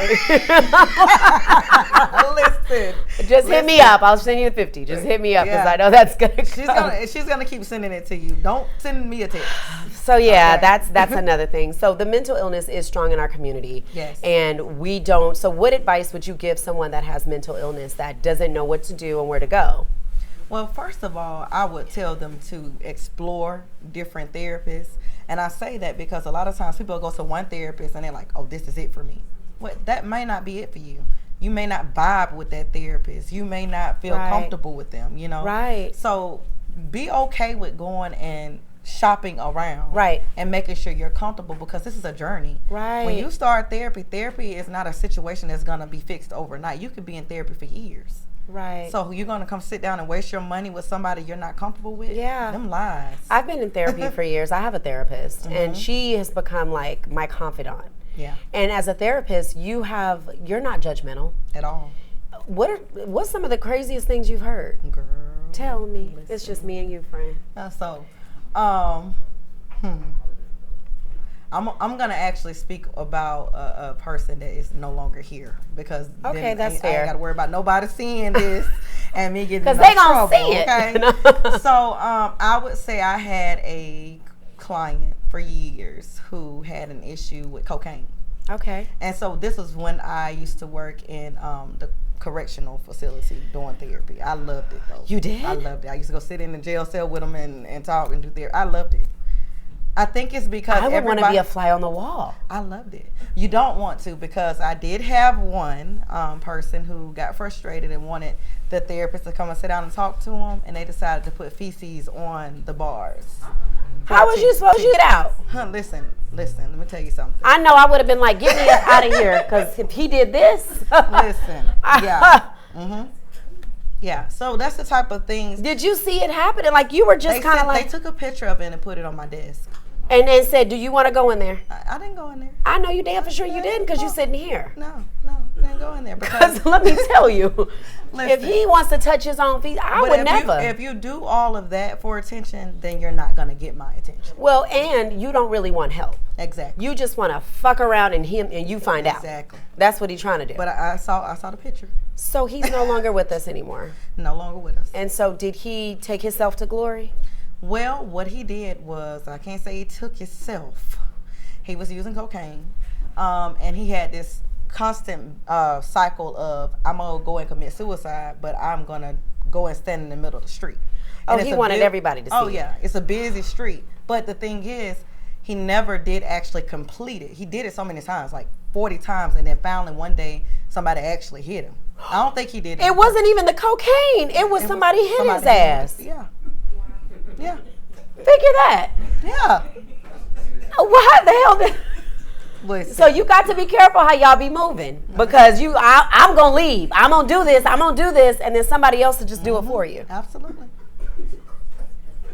Listen. Just hit me up. I'll send you the 50. Just hit me up because I know that's gonna come. She's gonna keep sending it to you. Don't send me a text. So yeah, that's another thing. So the mental illness is strong in our community. Yes. And we don't. So what advice would you give someone that has mental illness that doesn't know what to do and where to go? Well, first of all, I would tell them to explore different therapists. And I say that because a lot of times people go to one therapist and they're like, oh, this is it for me. Well, that may not be it for you. You may not vibe with that therapist. You may not feel comfortable with them, you know? Right. So be okay with going and shopping around. Right. And making sure you're comfortable because this is a journey. Right. When you start therapy is not a situation that's going to be fixed overnight. You could be in therapy for years. Right. So you're going to come sit down and waste your money with somebody you're not comfortable with? Yeah. Them lies. I've been in therapy for years. I have a therapist, and she has become like my confidant. Yeah. And as a therapist, you're not judgmental. At all. What's some of the craziest things you've heard? Girl. Tell me. Listen. It's just me and you, friend. I'm gonna actually speak about a person that is no longer here because that's fair. I ain't gotta worry about nobody seeing this and me getting because they gonna see it. Okay. So I would say I had a client for years who had an issue with cocaine. Okay. And so this was when I used to work in the correctional facility doing therapy. I loved it though. You did? I loved it. I used to go sit in the jail cell with them and talk and do therapy. I loved it. I think it's because I would want to be a fly on the wall. I loved it. You don't want to, because I did have one person who got frustrated and wanted the therapist to come and sit down and talk to him, and they decided to put feces on the bars. How was you supposed to get out? Listen, let me tell you something. I know I would have been like, get me out of here, because if he did this. Listen, yeah. Yeah, so that's the type of things. Did you see it happening? Like, you were just kind of like. They took a picture of it and put it on my desk. And then said, do you want to go in there? I didn't go in there. I know you damn for sure you didn't, because you're sitting here. No, I didn't go in there. Because let me tell you, listen, if he wants to touch his own feet, I would never. If you do all of that for attention, then you're not going to get my attention. Well, and you don't really want help. Exactly. You just want to fuck around and you find out. Exactly. That's what he's trying to do. But I saw the picture. So he's no longer with us anymore. No longer with us. And so did he take himself to glory? Well, what he did was, I can't say he took himself. He was using cocaine. And he had this constant cycle of, I'm going to go and commit suicide, but I'm going to go and stand in the middle of the street. And he wanted everybody to see it. Oh, yeah. It's a busy street. But the thing is, he never did actually complete it. He did it so many times, like 40 times, and then finally one day somebody actually hit him. I don't think he did it. It wasn't even the cocaine. It was somebody hit his ass. Yeah. Yeah. Figure that. Yeah. What the hell did... Listen. So you got to be careful how y'all be moving, because I'm going to leave. I'm going to do this. I'm going to do this. And then somebody else will just do it for you. Absolutely.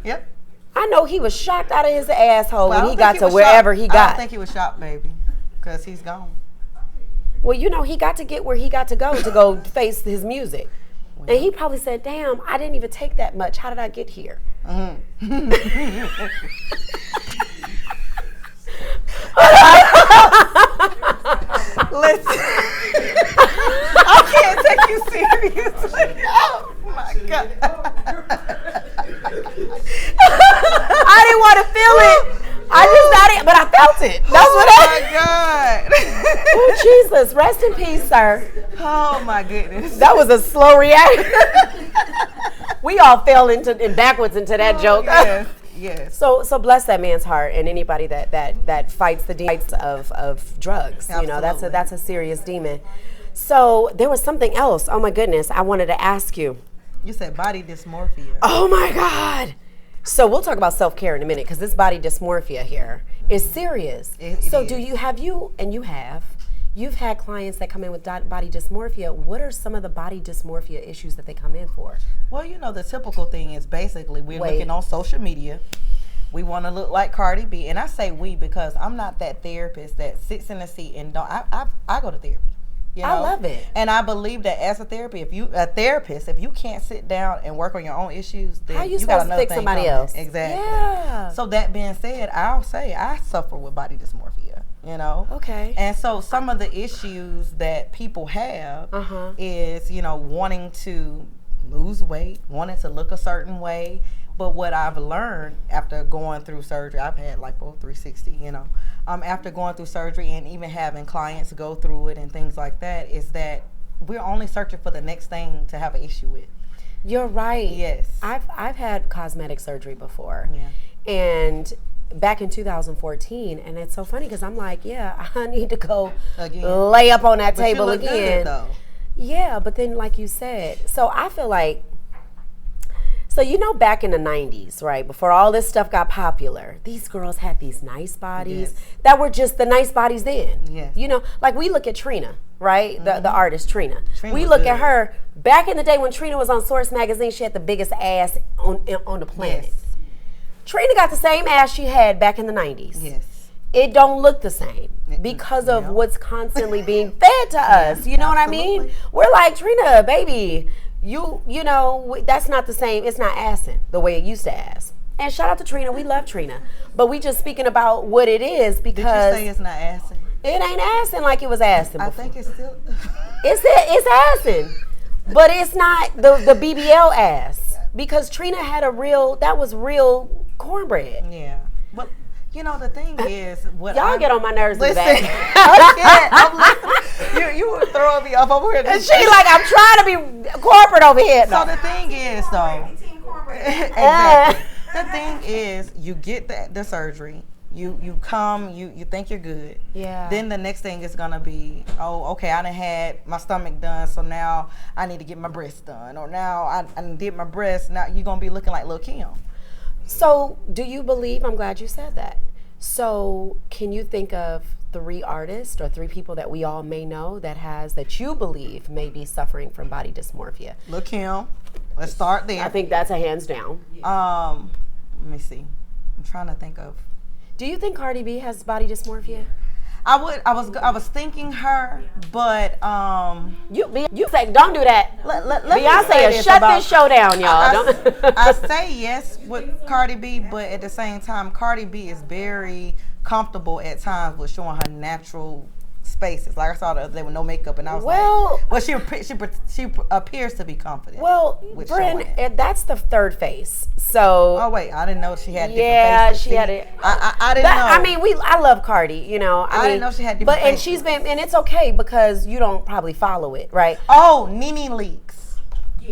Yep. I know he was shocked out of his asshole when he got to wherever he got. I don't think he was shocked, baby, because he's gone. Well, you know, he got to get where he got to go face his music. Well, and he probably said, damn, I didn't even take that much. How did I get here? Mm-hmm. Listen, I can't take you seriously. Oh my God. I didn't want to feel it. I just got it, but I felt it. That's what I. Oh my God. Oh Jesus, rest in peace, sir. Oh my goodness. That was a slow reaction. We all fell backwards into that joke. Yes. Yes. So bless that man's heart, and anybody that fights the demons of drugs. Absolutely. You know, that's a serious demon. So there was something else. Oh my goodness, I wanted to ask you. You said body dysmorphia. Oh my God. So we'll talk about self-care in a minute, because this body dysmorphia here is serious. So you've had clients that come in with body dysmorphia. What are some of the body dysmorphia issues that they come in for? Well, you know, the typical thing is basically we're looking on social media. We want to look like Cardi B. And I say we because I'm not that therapist that sits in a seat and don't. I go to therapy. You know? I love it. And I believe that as a therapist, if you can't sit down and work on your own issues, then how you got supposed to fix somebody coming. else? Exactly. Yeah. So that being said, I'll say I suffer with body dysmorphia. You know? Okay. And so some of the issues that people have is, you know, wanting to lose weight, wanting to look a certain way. But what I've learned after going through surgery, I've had lipo 360, you know, after going through surgery and even having clients go through it and things like that, is that we're only searching for the next thing to have an issue with. You're right. Yes. I've had cosmetic surgery before. Yeah. And back in 2014, and it's so funny because I'm like, yeah, I need to go lay up on that table again. Good, though. Yeah, but then like you said, so I feel like, so you know, back in the 90s, right, before all this stuff got popular, these girls had these nice bodies that were just the nice bodies then. Yes. You know, like we look at Trina, right, the artist Trina. We look at her, back in the day when Trina was on Source magazine, she had the biggest ass on the planet. Yes. Trina got the same ass she had back in the 90s. Yes. It don't look the same because of what's constantly being fed to us. You know what I mean? We're like, Trina, baby, you know, that's not the same. It's not assing the way it used to ass. And shout out to Trina. We love Trina. But we just speaking about what it is because. Did you say it's not assing? It ain't assing like it was assing before. I think it's still. It's assing. But it's not the BBL ass. Because Trina had that was real cornbread. Yeah. But You know, the thing is, what y'all get on my nerves. Listen, I'm listening. You were throwing me up over here. And she like, I'm trying to be corporate over here. So the thing is, though, exactly. The thing is, you get the surgery. You come, you think you're good. Yeah. Then the next thing is gonna be, oh, okay, I done had my stomach done, so now I need to get my breast done. Or now I did my breast, now you're gonna be looking like Lil' Kim. So do you believe, I'm glad you said that. So can you think of 3 artists or 3 people that we all may know that you believe may be suffering from body dysmorphia? Lil' Kim, let's start there. I think that's a hands down. Let me see. I'm trying to think of. Do you think Cardi B has body dysmorphia? I was thinking her, but you say don't do that. Beyonce, shut this show down, y'all. I say yes with Cardi B, but at the same time, Cardi B is very comfortable at times with showing her natural spaces. Like I saw the other day with no makeup, and I was she appears to be confident. Well, Bryn, that's the 3rd face. So. Oh wait, I didn't know she had. Yeah, different faces. she had it. I didn't know. I mean, I love Cardi. You know, I didn't know she had different faces. She's been, and it's okay because you don't probably follow it, right? Oh, Nene Leakes.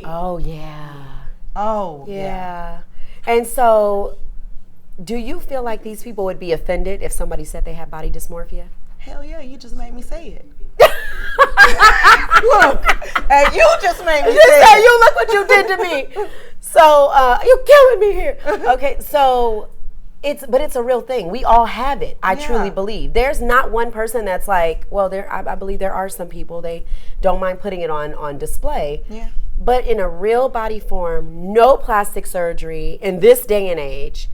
Oh yeah. Oh yeah. And so, do you feel like these people would be offended if somebody said they have body dysmorphia? Hell yeah, you just made me say it. Look, and you just made me say it. You look what you did to me. So, you're killing me here. Okay, so but it's a real thing. We all have it. I truly believe. There's not one person that's like, well, I believe there are some people, they don't mind putting it on display. Yeah. But in a real body form, no plastic surgery in this day and age,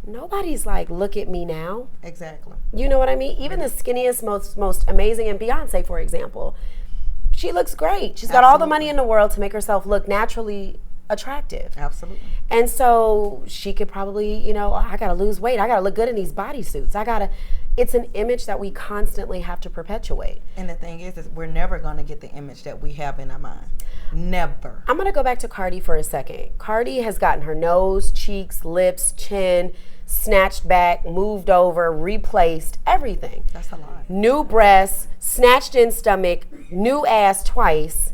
nobody's like, look at me now. Exactly. You know what I mean? Even the skinniest, most amazing, and Beyonce, for example, she looks great. She's got all the money in the world to make herself look naturally attractive. Absolutely. And so she could probably, I gotta lose weight. I gotta look good in these bodysuits. It's an image that we constantly have to perpetuate. And the thing is we're never gonna get the image that we have in our mind. Never. I'm gonna go back to Cardi for a second. Cardi has gotten her nose, cheeks, lips, chin snatched back, moved over, replaced, everything. That's a lot. New breasts, snatched in stomach, new ass twice.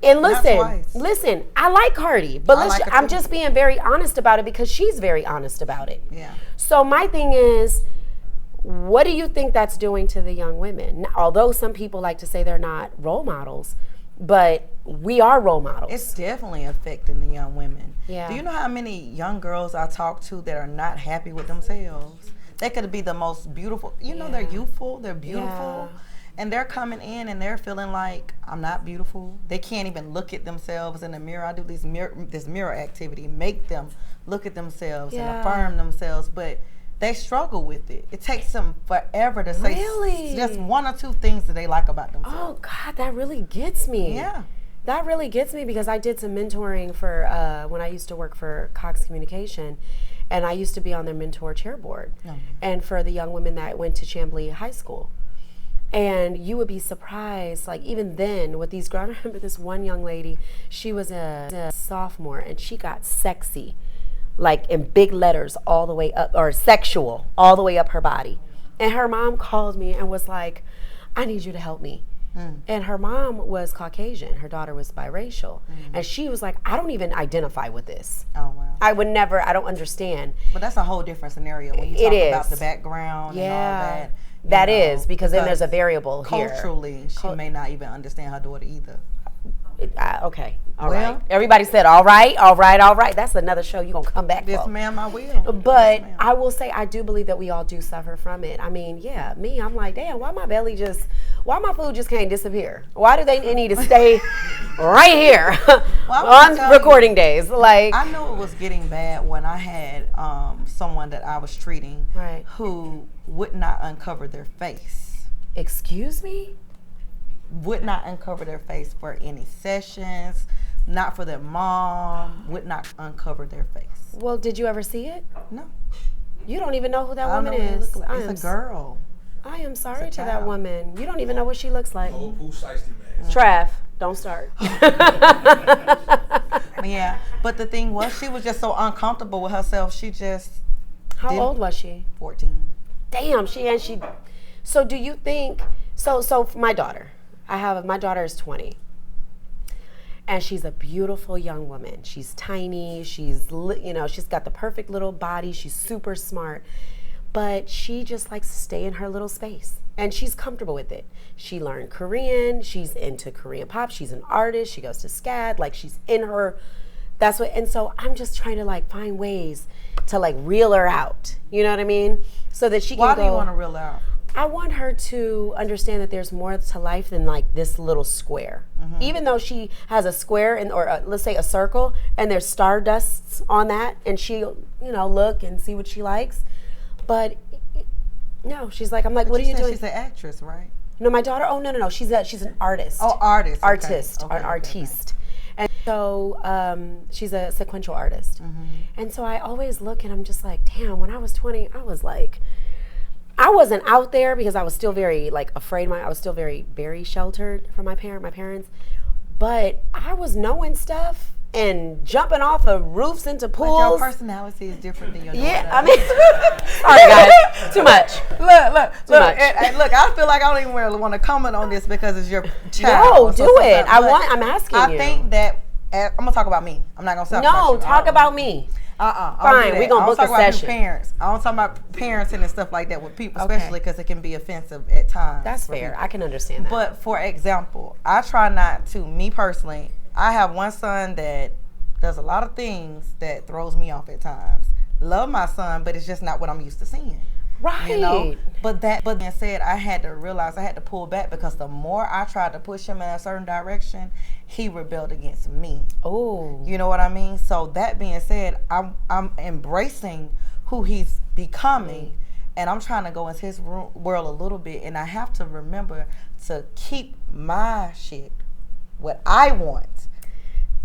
And listen, I like Cardi, but I'm just being very honest about it because she's very honest about it. Yeah. So my thing is, what do you think that's doing to the young women? Although some people like to say they're not role models, but we are role models. It's definitely affecting the young women. Yeah. Do you know how many young girls I talk to that are not happy with themselves? They could be the most beautiful. They're youthful, they're beautiful. Yeah. And they're coming in and they're feeling like, I'm not beautiful. They can't even look at themselves in the mirror. I do this mirror activity, make them look at themselves and affirm themselves, but they struggle with it. It takes them forever to say just 1 or 2 things that they like about themselves. Oh God, that really gets me. Yeah. That really gets me because I did some mentoring for when I used to work for Cox Communication, and I used to be on their mentor chair board, and for the young women that went to Chamblee High School. And you would be surprised, like even then with these girls, I remember this one young lady, she was a sophomore and she got sexy, like in big letters all the way up, or sexual, all the way up her body. And her mom called me and was like, I need you to help me. And her mom was Caucasian, her daughter was biracial. And she was like, I don't even identify with this. Oh, wow. I would never, I don't understand. But that's a whole different scenario when you talk about the background and all that. That is, because then there's a variable here. Culturally, she may not even understand her daughter either. Okay, all right. Everybody said, all right. That's another show you're going to come back for. Yes, ma'am, I will. But yes, I will say, I do believe that we all do suffer from it. I mean, I'm like, damn, why my food just can't disappear? Why do they need to stay right here on recording days? Like, I knew it was getting bad when I had someone that I was treating who would not uncover their face. Excuse me? Would not uncover their face for any sessions, not for their mom, would not uncover their face. Well, did you ever see it? No. You don't even know who that woman is. It's a girl. I am sorry to that woman. You don't even know what she looks like. Oh, who's shiesty, man? Trav, don't start. Yeah, but the thing was, she was just so uncomfortable with herself. She just How old was she? 14. Damn, she. So do you think? So my daughter, my daughter is 20, and she's a beautiful young woman. She's tiny. She's she's got the perfect little body. She's super smart, but she just likes to stay in her little space, and she's comfortable with it. She learned Korean. She's into Korean pop. She's an artist. She goes to SCAD. Like she's in her. That's what. And so I'm just trying to like find ways to like reel her out. You know what I mean? So that she can go. Why do you want to reel her out? I want her to understand that there's more to life than like this little square. Mm-hmm. Even though she has a square or let's say a circle, and there's stardusts on that, and she'll look and see what she likes. But no, she's like, I'm like, what are you doing? She's an actress, right? No, my daughter. Oh no, she's an artist. Oh, artist. Artist, okay. an artiste. And so she's a sequential artist. Mm-hmm. And so I always look and I'm just like, damn, when I was 20, I was like, I wasn't out there because I was still very like afraid. I was still very, very sheltered from my parents. But I was knowing stuff and jumping off of roofs into pools. But your personality is different than your daughter. Yeah, I mean, sorry guys, too much. Look, I feel like I don't even really want to comment on this because it's your child. No, do it. I'm asking you. I think that, I'm going to talk about me. I'm not going to talk about you. No, talk about me. Fine, we're going to book a session. I don't talk about parenting and stuff like that with people, especially because it can be offensive at times. That's fair. I can understand that. But for example, I try not to, me personally, I have one son that does a lot of things that throws me off at times. Love my son, but it's just not what I'm used to seeing. Right. But being said, I had to realize I had to pull back because the more I tried to push him in a certain direction, he rebelled against me. Oh. You know what I mean? So that being said, I'm embracing who he's becoming, and I'm trying to go into his world a little bit, and I have to remember to keep my shit, what I want.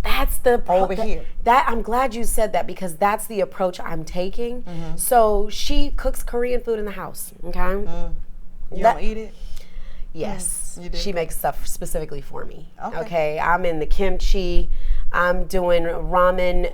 That's the over here. That I'm glad you said that because that's the approach I'm taking. Mm-hmm. So she cooks Korean food in the house. Okay. Mm. You don't eat it? Yes. You do? She makes stuff specifically for me. Okay. I'm in the kimchi. I'm doing ramen,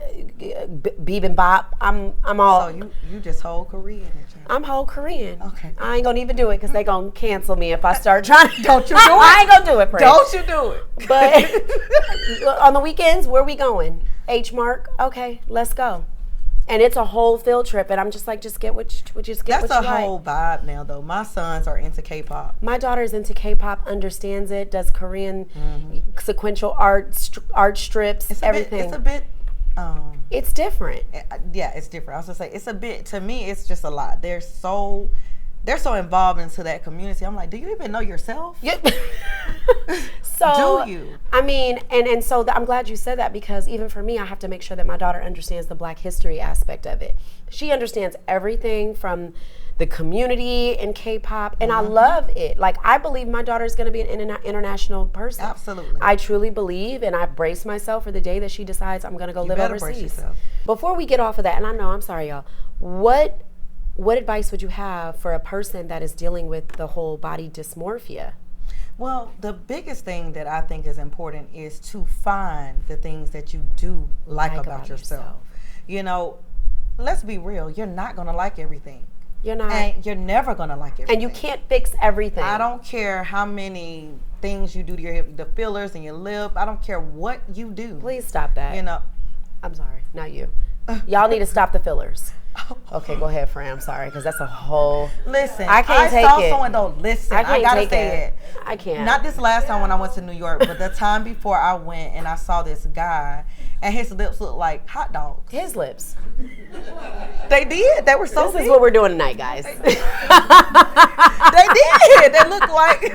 bibimbap. I'm all. So you just whole Korean. I'm whole Korean. Okay. I ain't gonna even do it because they gonna cancel me if I start trying. Don't you do it? I ain't gonna do it, Prince. Don't you do it? But on the weekends, where we going? H Mark. Okay, let's go. And it's a whole field trip, and I'm just like, just get what you like. That's a whole vibe now, though. My sons are into K-pop. My daughter's into K-pop, understands it, does Korean sequential art strips, everything. It's a bit. It's different. Yeah, it's different. I was gonna say it's a bit. To me, it's just a lot. They're so involved into that community. I'm like, do you even know yourself? Yeah. So do you? I mean, and so I'm glad you said that because even for me, I have to make sure that my daughter understands the Black history aspect of it. She understands everything from the community in K-pop, and I love it. Like, I believe my daughter is going to be an international person. Absolutely. I truly believe, and I brace myself for the day that she decides I'm going to go live overseas. Brace yourself. Before we get off of that, and I know, I'm sorry, y'all, what advice would you have for a person that is dealing with the whole body dysmorphia? Well, the biggest thing that I think is important is to find the things that you do like about yourself. You know, let's be real. You're not going to like everything. You're not. And you're never going to like everything. And you can't fix everything. I don't care how many things you do to the fillers and your lip. I don't care what you do. Please stop that. You know. I'm sorry, not you. Y'all need to stop the fillers. Okay, go ahead, Fran. I'm sorry, because that's a whole. Listen, I can't take it. I saw someone though. Listen, I gotta say it. I can't. Not this last time when I went to New York, but the time before I went and I saw this guy, and his lips looked like hot dogs. His lips. They did. They were so. This big. is what we're doing tonight, guys. They did. They looked like.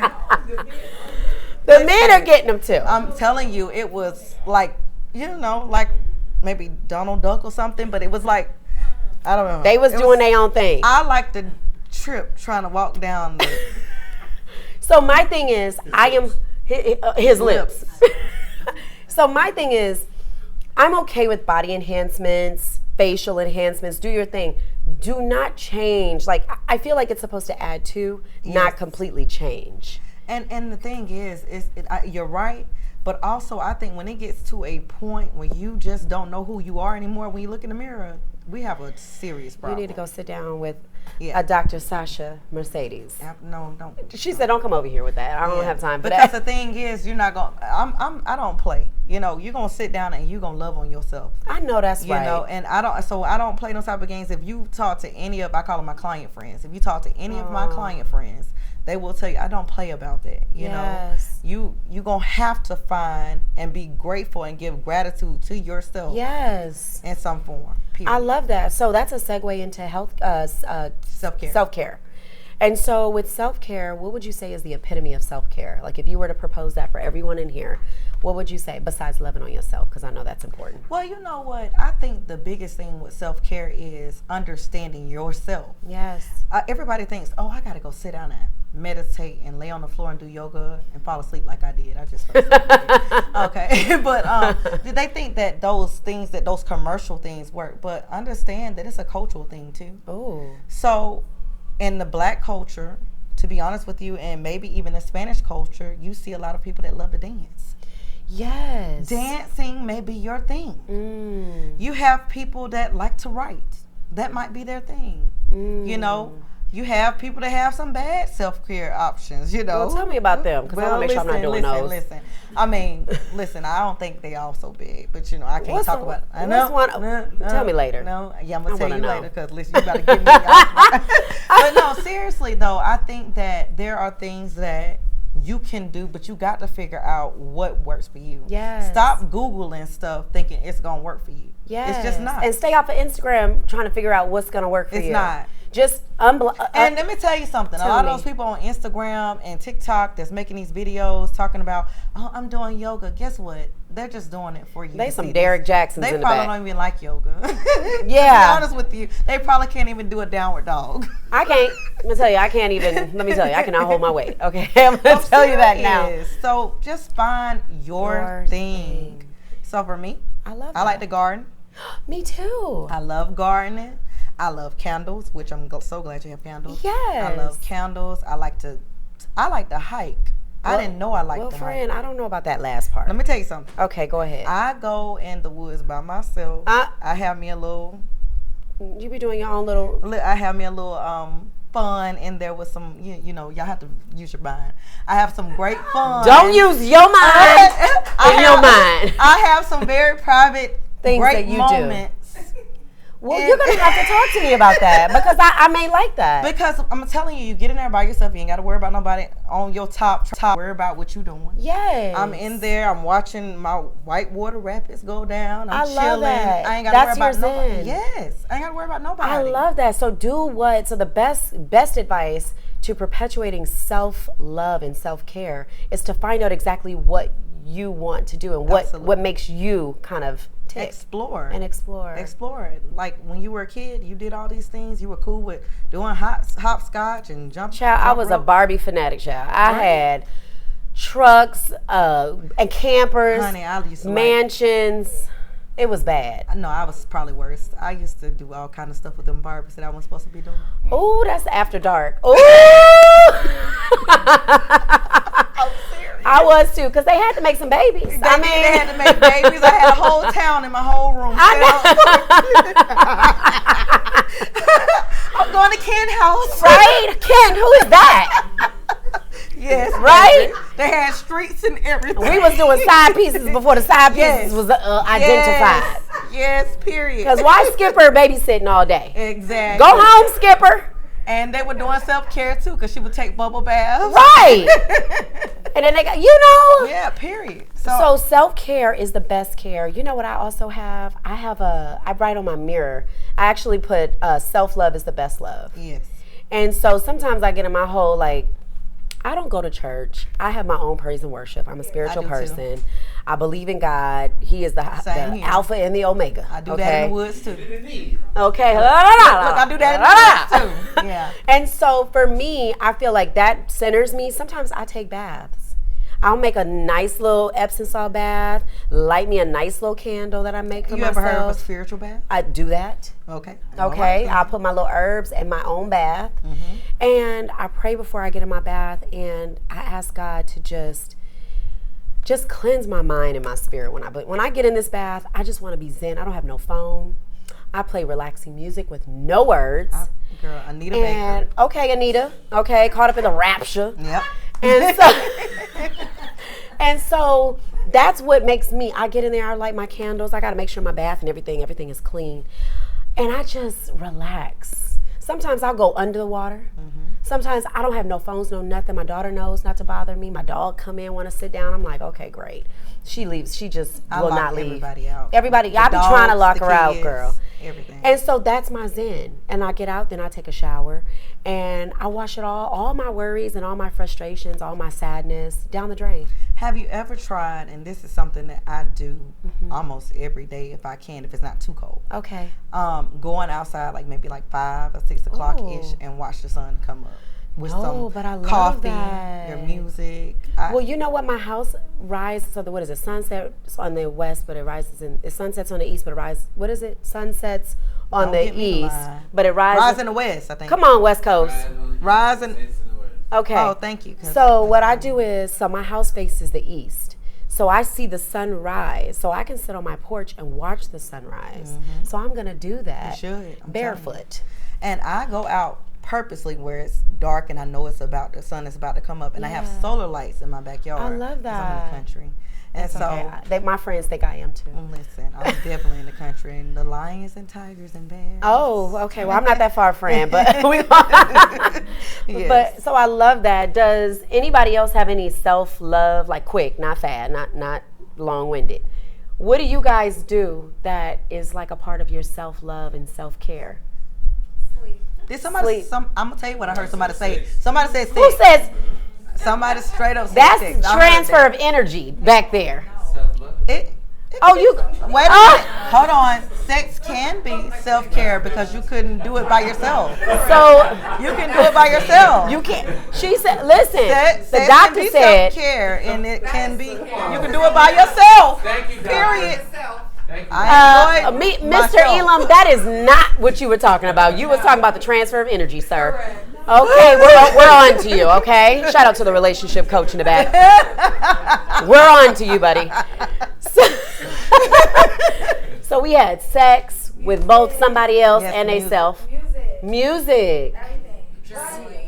The men are getting them too. I'm telling you, it was like, like maybe Donald Duck or something, but it was like, I don't know. They was doing their own thing. I like the trip trying to walk down the. So my thing is, I am his lips. So my thing is, I'm okay with body enhancements, facial enhancements. Do your thing. Do not change. Like, I feel like it's supposed to add to, not completely change. And the thing is you're right. But also, I think when it gets to a point where you just don't know who you are anymore, when you look in the mirror, We have a serious problem. You need to go sit down with a Dr. Sasha Mercedes. No, don't. She said, "Don't come over here with that. I don't have time for because that." The thing is, you're not gonna. I don't play. You know, you're gonna sit down and you're gonna love on yourself. I know that's right. You know, and I don't play those type of games. If you talk to any of, I call them my client friends. If you talk to any of my client friends, they will tell you I don't play about that. You know, you gonna have to find and be grateful and give gratitude to yourself. Yes, in some form. Period. I love that. So that's a segue into health, self-care. Self-care. And so with self-care, what would you say is the epitome of self-care? Like if you were to propose that for everyone in here, what would you say besides loving on yourself? Because I know that's important. Well, you know what? I think the biggest thing with self-care is understanding yourself. Yes. Everybody thinks, oh, I got to go sit down and meditate and lay on the floor and do yoga and fall asleep like I did. I just fell asleep. Okay. But they think that those things, that those commercial things work. But understand that it's a cultural thing too. Oh. So in the Black culture, to be honest with you, and maybe even the Spanish culture, you see a lot of people that love to dance. Yes. Dancing may be your thing. You have people that like to write. That might be their thing. You know, you have people that have some bad self-care options, you know. Well, tell me about them, because I want to make sure I'm not doing those. Listen. I mean, I don't think they all so big, but, you know, I can't talk about it. I know. Tell me later. No, yeah, I'm going to tell you later, because, listen, you got to give me But, no, seriously, though, I think that there are things that you can do, but you got to figure out what works for you. Yes. Stop Googling stuff thinking it's going to work for you. Yes. It's just not. And stay off of Instagram trying to figure out what's going to work for you. It's not. Just and let me tell you something. A lot of those people on Instagram and TikTok that's making these videos talking about, oh, I'm doing yoga. Guess what? They're just doing it for you. They some Derek Jacksons in the back. They probably don't even like yoga. Yeah. To be honest with you, they probably can't even do a downward dog. I can't. Let me tell you, I can't even. Let me tell you, I cannot hold my weight. Okay, I'm gonna tell you that now. So just find your thing. So for me, I like to garden. Me too. I love gardening. I love candles, which I'm so glad you have candles. Yes. I love candles. I like to hike. I didn't know I liked to hike. Well, friend, I don't know about that last part. Let me tell you something. Okay, go ahead. I go in the woods by myself. I have me a little. You be doing your own little. I have me a little fun in there with some. You know, y'all have to use your mind. I have some great fun. Don't use your mind. Your mind. I have some very private things great that you moments. Well, you're going to have to talk to me about that, because I may like that. Because I'm telling you, you get in there by yourself. You ain't got to worry about nobody on your top. Worry about what you doing. Yes. I'm in there. I'm watching my whitewater rapids go down. I'm chilling. Love that. I ain't got to worry about nobody. Yes. I ain't got to worry about nobody. I love that. So the best advice to perpetuating self-love and self-care is to find out exactly what you want to do and what makes you kind of explore. Like when you were a kid, you did all these things. You were cool with doing hopscotch and jumping. Child, I was a Barbie fanatic, child. I had trucks and campers, honey, I used to mansions. It was bad. No, I was probably worse. I used to do all kind of stuff with them Barbies that I wasn't supposed to be doing. Oh, that's after dark. Oh. I was too, because they had to make some babies. They had to make babies. I had a whole town in my whole room. I'm going to Ken house. Right? Ken, who is that? Yes. Right? They had streets and everything. We was doing side pieces before the side pieces was identified. Yes, period. Because why Skipper babysitting all day? Exactly. Go home, Skipper. And they were doing self-care too, because she would take bubble baths. Right. And then they got, Yeah, period. So self-care is the best care. You know what I also have? I write on my mirror. I actually put self-love is the best love. Yes. And so sometimes I get in my whole, like, I don't go to church. I have my own praise and worship. I'm a spiritual person. Too. I believe in God. He is the Alpha and the Omega. I do that in the woods too. Okay. Look, I do that in the woods too. Yeah. And so for me, I feel like that centers me. Sometimes I take baths. I'll make a nice little Epsom salt bath, light me a nice little candle that I make for myself. You ever heard of a spiritual bath? I do that. Okay. Okay. I'll put my little herbs in my own bath. Mm-hmm. And I pray before I get in my bath, and I ask God to just cleanse my mind and my spirit. When I get in this bath, I just want to be zen. I don't have no phone. I play relaxing music with no words. Girl, Anita Baker. Okay, Anita. Okay, caught up in the rapture. Yep. And so, and so that's what makes me. I get in there. I light my candles. I got to make sure my bath and everything is clean, and I just relax. Sometimes I'll go under the water. Sometimes I don't have no phones, no nothing. My daughter knows not to bother me. My dog come in, want to sit down. I'm like, okay, great. She leaves. She just will not leave. Everybody out. Everybody. I be trying to lock her out, girl. Everything. And so that's my zen. And I get out, then I take a shower, and I wash it all my worries and all my frustrations, all my sadness down the drain. Have you ever tried, and this is something that I do almost every day if I can, if it's not too cold. Okay. Going outside like maybe like 5 or 6 o'clock-ish and watch the sun come up. With some but I love coffee, that. your music. Well, you know what? My house rises, so what is it? Sunsets on the west, but it rises it sunsets on the east, but it rises, what is it? Sunsets on the east, but it rises. Rise in the west, I think. Come on, West Coast. Rise in. Okay. Oh, thank you. So what I do is, so my house faces the east. So I see the sun rise. So I can sit on my porch and watch the sunrise. So I'm going to do that. You should. I'm barefoot. And I go out purposely where it's dark and I know the sun is about to come up, and I have solar lights in my backyard. I love that. 'Cause I'm in the country. And That's so okay. My friends think I am too. Listen, I'm definitely in the country, and the lions and tigers and bears. Oh, okay. Well, I'm not that far, friend, but Yes. but so I love that. Does anybody else have any self-love, like quick, not fast, not long-winded? What do you guys do that is like a part of your self-love and self-care? Did somebody? I'm gonna tell you what I heard somebody say. Somebody said sex. Who says? Somebody straight up said That's sex. transfer of energy back there. Oh, you wait a minute. Hold on. Sex can be self-care because you couldn't do it by yourself. So you can do it by yourself. You can't. She said, "Listen, Sex the doctor can be said self-care, and it can be. You can do it by yourself. Thank you, Period. Thank you. I Mr. myself. Elam, that is not what you were talking about. You were talking about the transfer of energy, sir. Okay, we're on to you, okay? Shout out to the relationship coach in the back. We're on to you, buddy. So we had sex with both somebody else and they self. Music.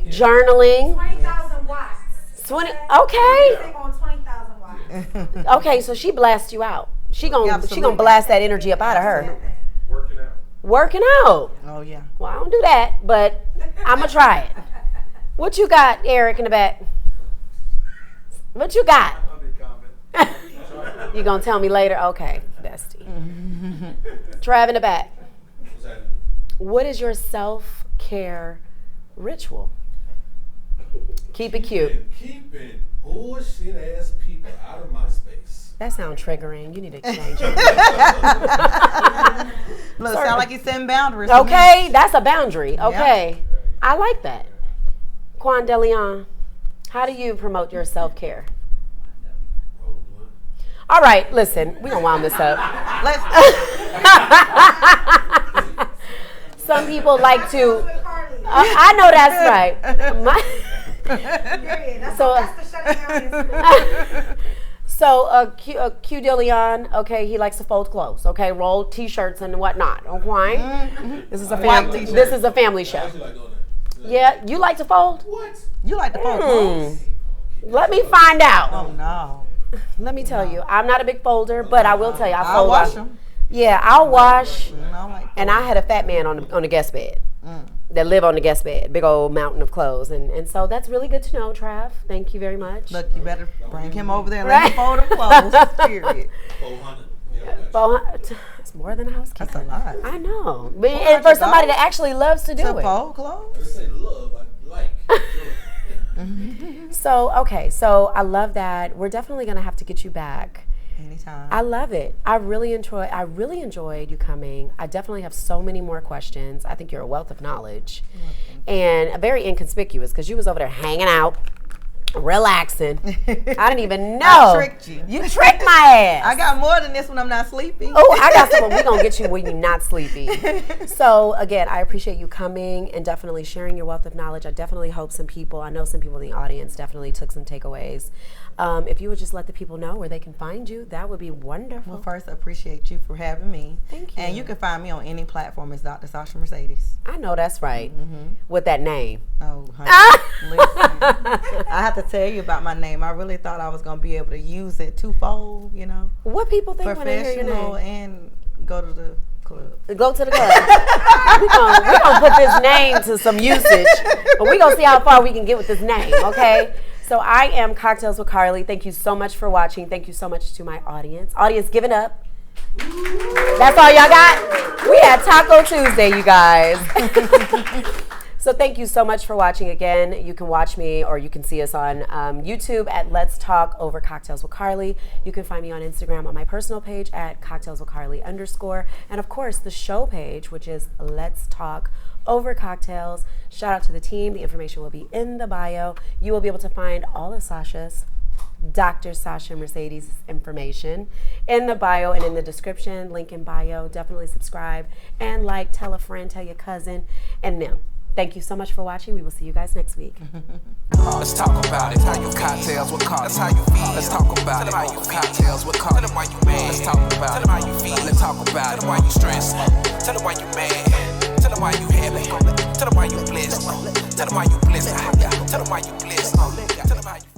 Journaling. 20,000 watts. 20. Okay. On 20,000 watts. Okay, so she blasts you out. She gonna blast that energy up out of her. Working out. Oh yeah. Well, I don't do that, but I'm gonna try it. What you got, Eric, in the back? What you got? You gonna tell me later? Okay, bestie. Trav in the back. What is your self-care ritual? Keep it cute. Keeping bullshit ass people out of my space. That sounds triggering. You need to change it. Look, sound like he's setting boundaries. Okay, that's a boundary. Okay, I like that. Quan DeLeon, how do you promote your self-care? All right, listen, we're gonna wound this up. Some people like to. I know that's right. So Q DeLeon, okay, he likes to fold clothes, okay, roll T-shirts and whatnot, okay. This is a family. This is a family show. Yeah, you like to fold? What? You like to fold clothes? Let me find out. Oh no. Let me tell you, I'm not a big folder, but I will tell you, I'll wash them. Yeah, I'll wash. Like and I had a fat man on the guest bed that live on the guest bed, big old mountain of clothes, and so that's really good to know, Trav. Thank you very much. Look, you better bring him over there and let him fold the clothes. Period. 400. It's more than a housekeeper. That's a lot. I know, but and for somebody that actually loves to do To it. fold clothes? I say love, I like. So okay, so I love that. We're definitely gonna have to get you back. Anytime. I love it. I really enjoyed you coming. I definitely have so many more questions. I think you're a wealth of knowledge. And very inconspicuous because you was over there hanging out, relaxing. I didn't even know. I tricked you. You tricked my ass. I got more than this when I'm not sleepy. Oh, I got something. We're going to get you when you're not sleepy. So, again, I appreciate you coming and definitely sharing your wealth of knowledge. I definitely hope I know some people in the audience definitely took some takeaways. If you would just let the people know where they can find you, that would be wonderful. Well, first, I appreciate you for having me. Thank you. And you can find me on any platform as Dr. Sasha Mercedes. I know that's right. With that name. Oh, honey. Listen, I have to tell you about my name. I really thought I was going to be able to use it twofold, you know. What people think when they hear your name? Professional and go to the club. Go to the club. We're gonna put this name to some usage, but we're gonna see how far we can get with this name, okay? So I am Cocktails with Carly. Thank you so much for watching. Thank you so much to my audience. Audience, give it up. That's all y'all got? We had Taco Tuesday, you guys. So thank you so much for watching again. You can watch me or you can see us on YouTube at Let's Talk Over Cocktails with Carly. You can find me on Instagram on my personal page at Cocktails with Carly _. And of course, the show page, which is Let's Talk Over Cocktails. Shout out to the team. The information will be in the bio. You will be able to find all of Sasha's, Dr. Sasha Mercedes information in the bio and in the description, link in bio. Definitely subscribe and like, tell a friend, tell your cousin, and them. Thank you so much for watching. We will see you guys next week. Let's talk about it. How you cocktails with Carly. That's how you feel. Let's talk about it. How you cocktails with Carly. Tell them why you mad. Let's talk about it. How you feel. Let's talk about it. Tell them why you stressed. Tell them why you mad. Tell them why you happy. Tell them why you blessed. Tell them why you blessed. Tell them why you blessed. Tell them how you